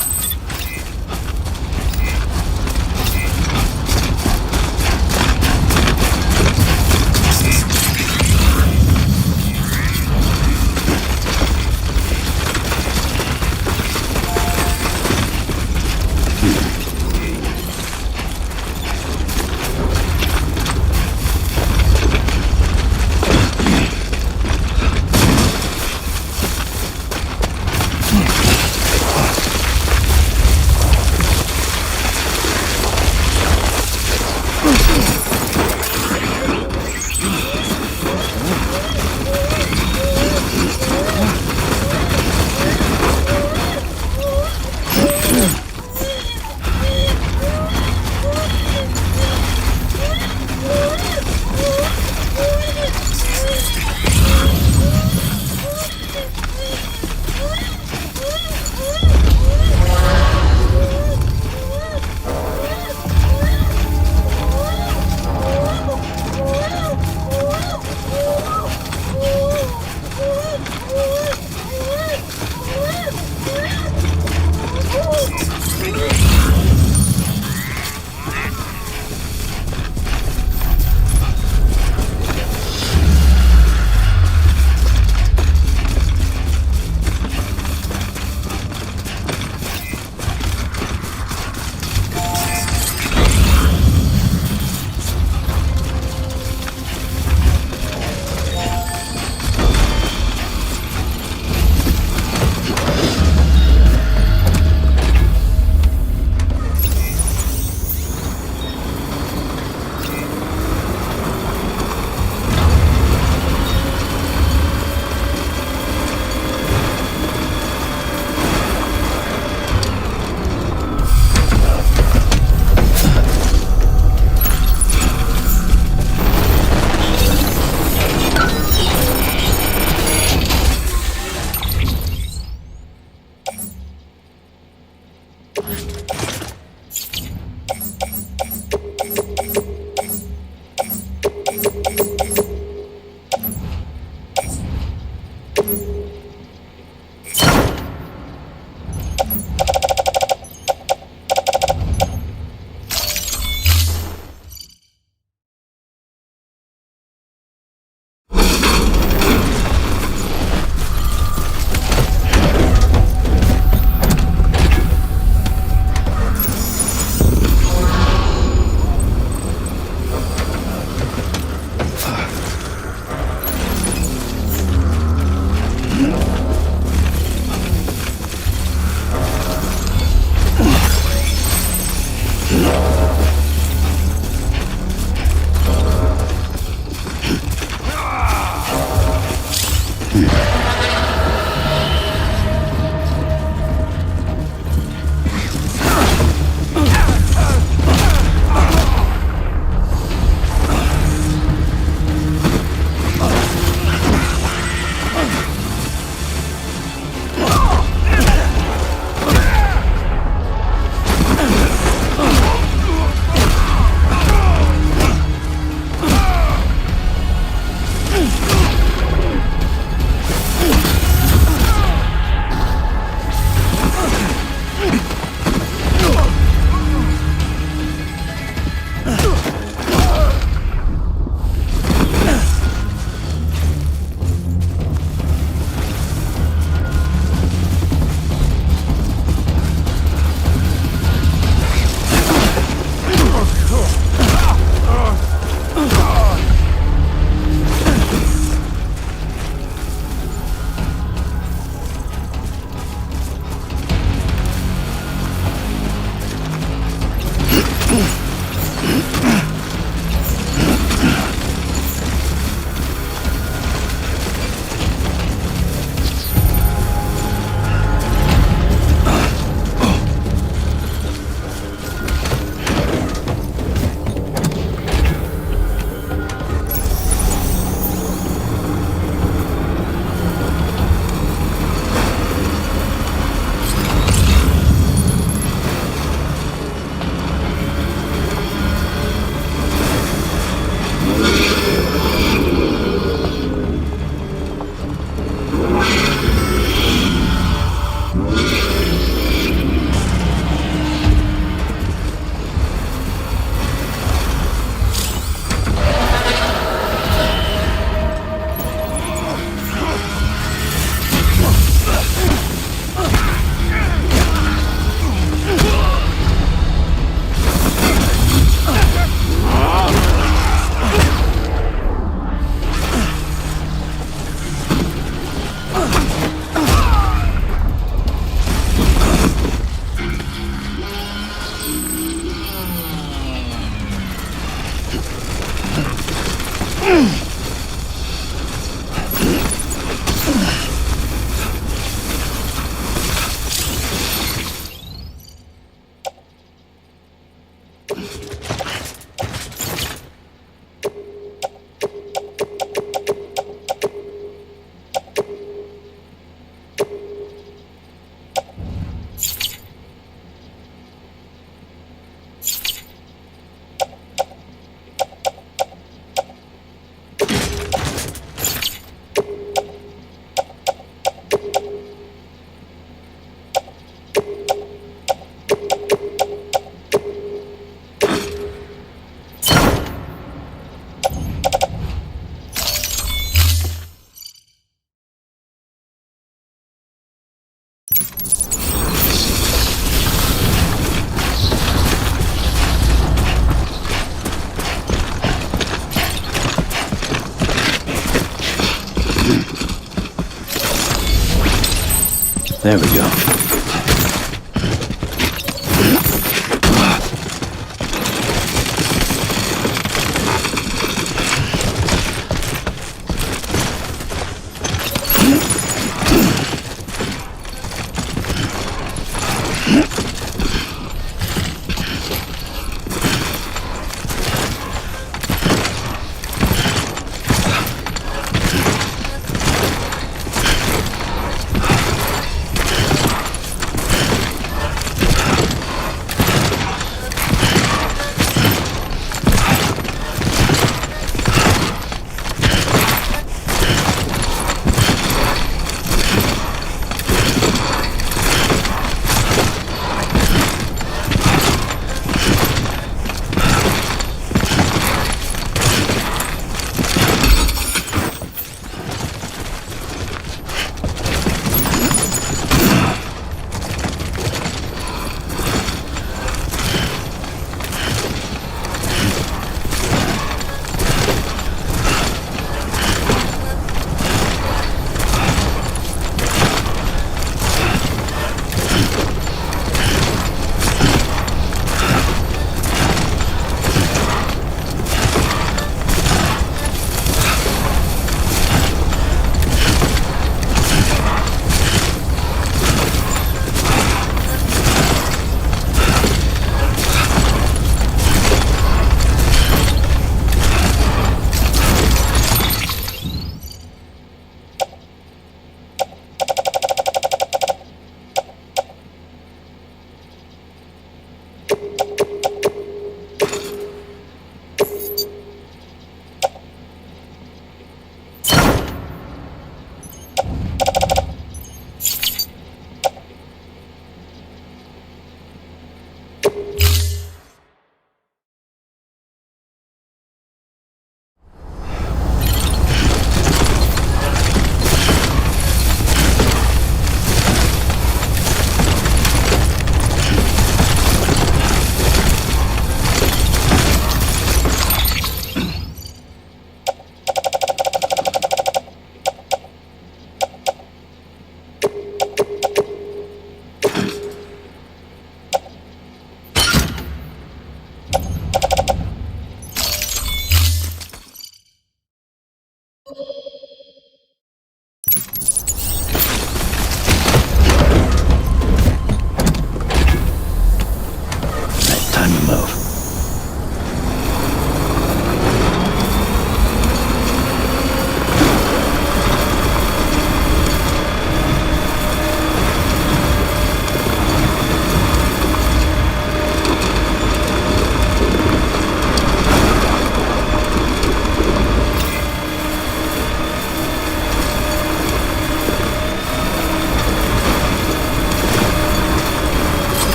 There we go.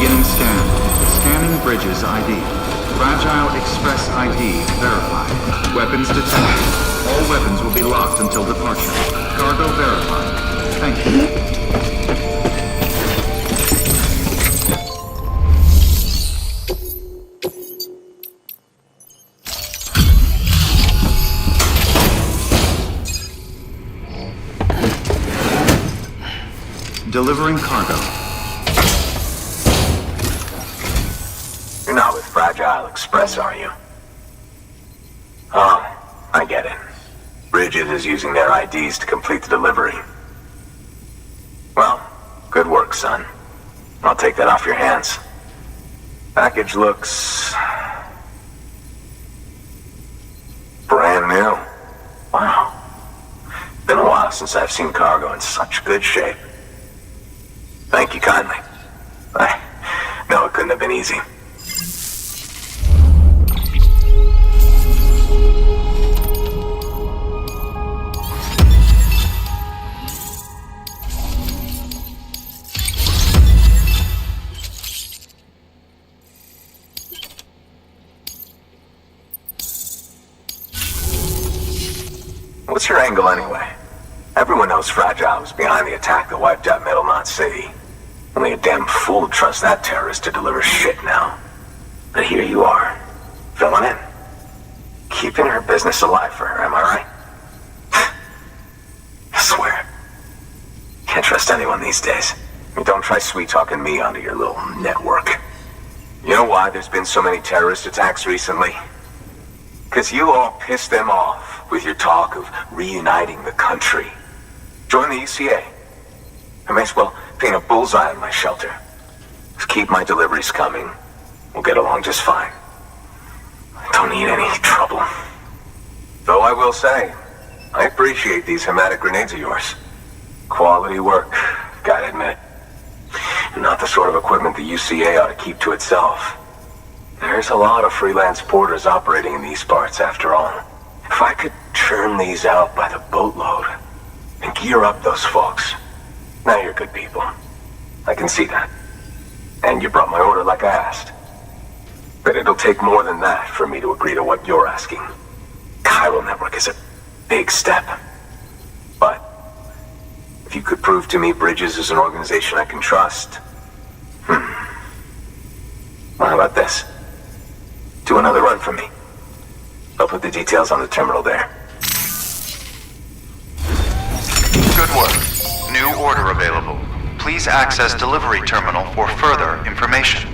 Beginning scan. Scanning Bridges ID. Fragile Express ID verified. Weapons detected. All weapons will be locked until departure. Cargo verified. Thank you. Delivering cargo. You're not with Fragile Express, are you? Oh, I get it. Bridget is using their IDs to complete the delivery. Well, good work, son. I'll take that off your hands. Package looks... brand new. Wow. Been a while since I've seen cargo in such good shape. Thank you kindly. I know it couldn't have been easy. What's your angle anyway? Everyone knows Fragile was behind the attack that wiped out Middlemont City. Only a damn fool would trust that terrorist to deliver shit now. But here you are, filling in. Keeping her business alive for her, am I right? I swear. Can't trust anyone these days. And don't try sweet-talking me onto your little network. You know why there's been so many terrorist attacks recently? Because you all pissed them off with your talk of reuniting the country. Join the UCA. I may as well paint a bullseye on my shelter. Just keep my deliveries coming. We'll get along just fine. I don't need any trouble. Though I will say, I appreciate these hematic grenades of yours. Quality work, gotta admit. And not the sort of equipment the UCA ought to keep to itself. There's a lot of freelance porters operating in these parts, after all. If I could churn these out by the boatload and gear up those folks. Now you're good people. I can see that. And you brought my order like I asked. But it'll take more than that for me to agree to what you're asking. Chiral Network is a big step. But if you could prove to me Bridges is an organization I can trust... Well, how about this? Do another run for me. I'll put the details on the terminal there. Good work. New order available. Please access delivery terminal for further information.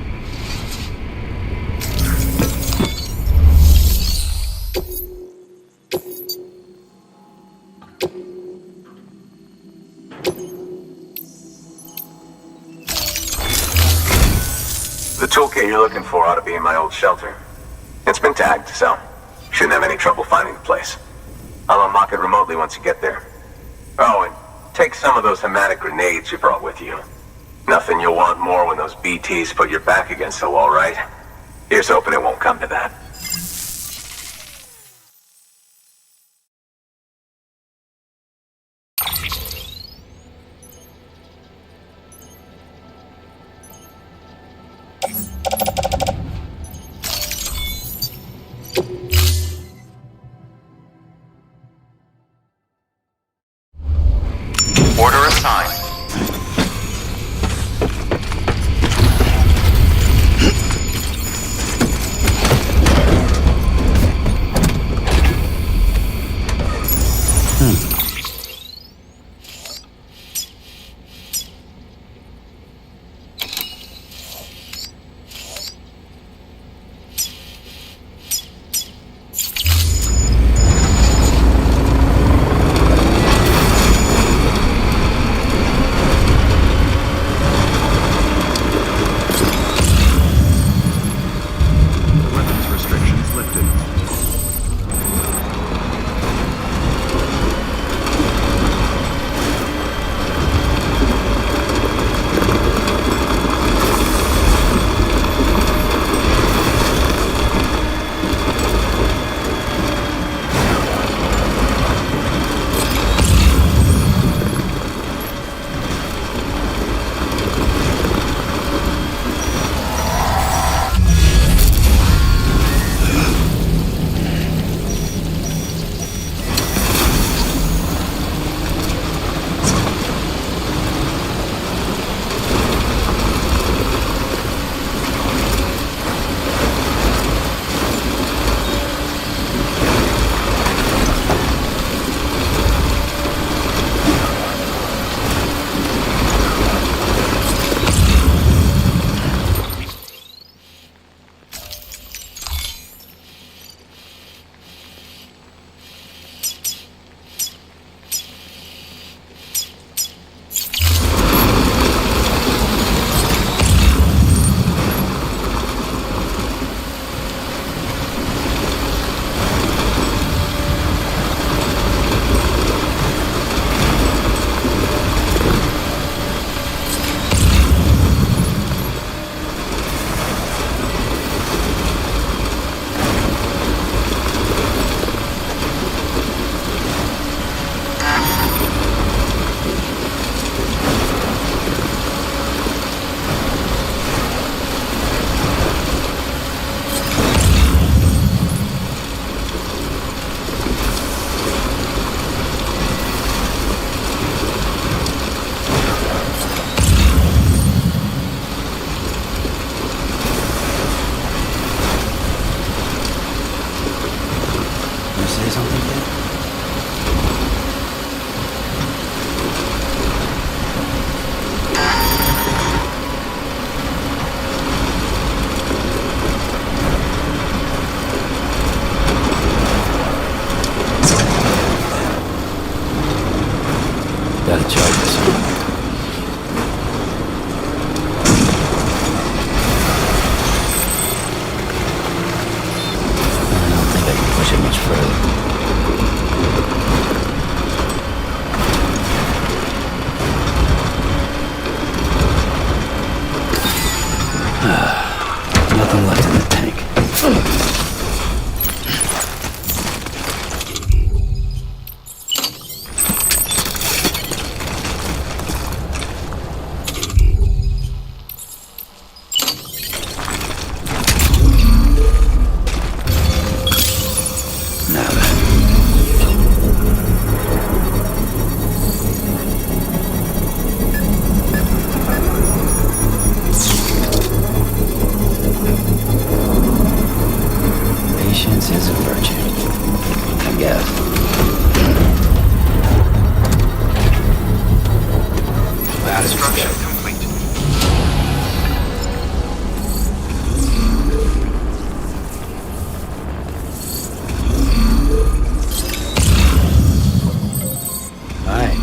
The toolkit you're looking for ought to be in my old shelter. It's been tagged, so shouldn't have any trouble finding the place. I'll unlock it remotely once you get there. Oh, and take some of those hematic grenades you brought with you. Nothing you'll want more when those BTs put your back against the wall, right? Here's hoping it won't come to that. Order assigned. Construction complete. Alright,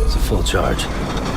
it's a full charge.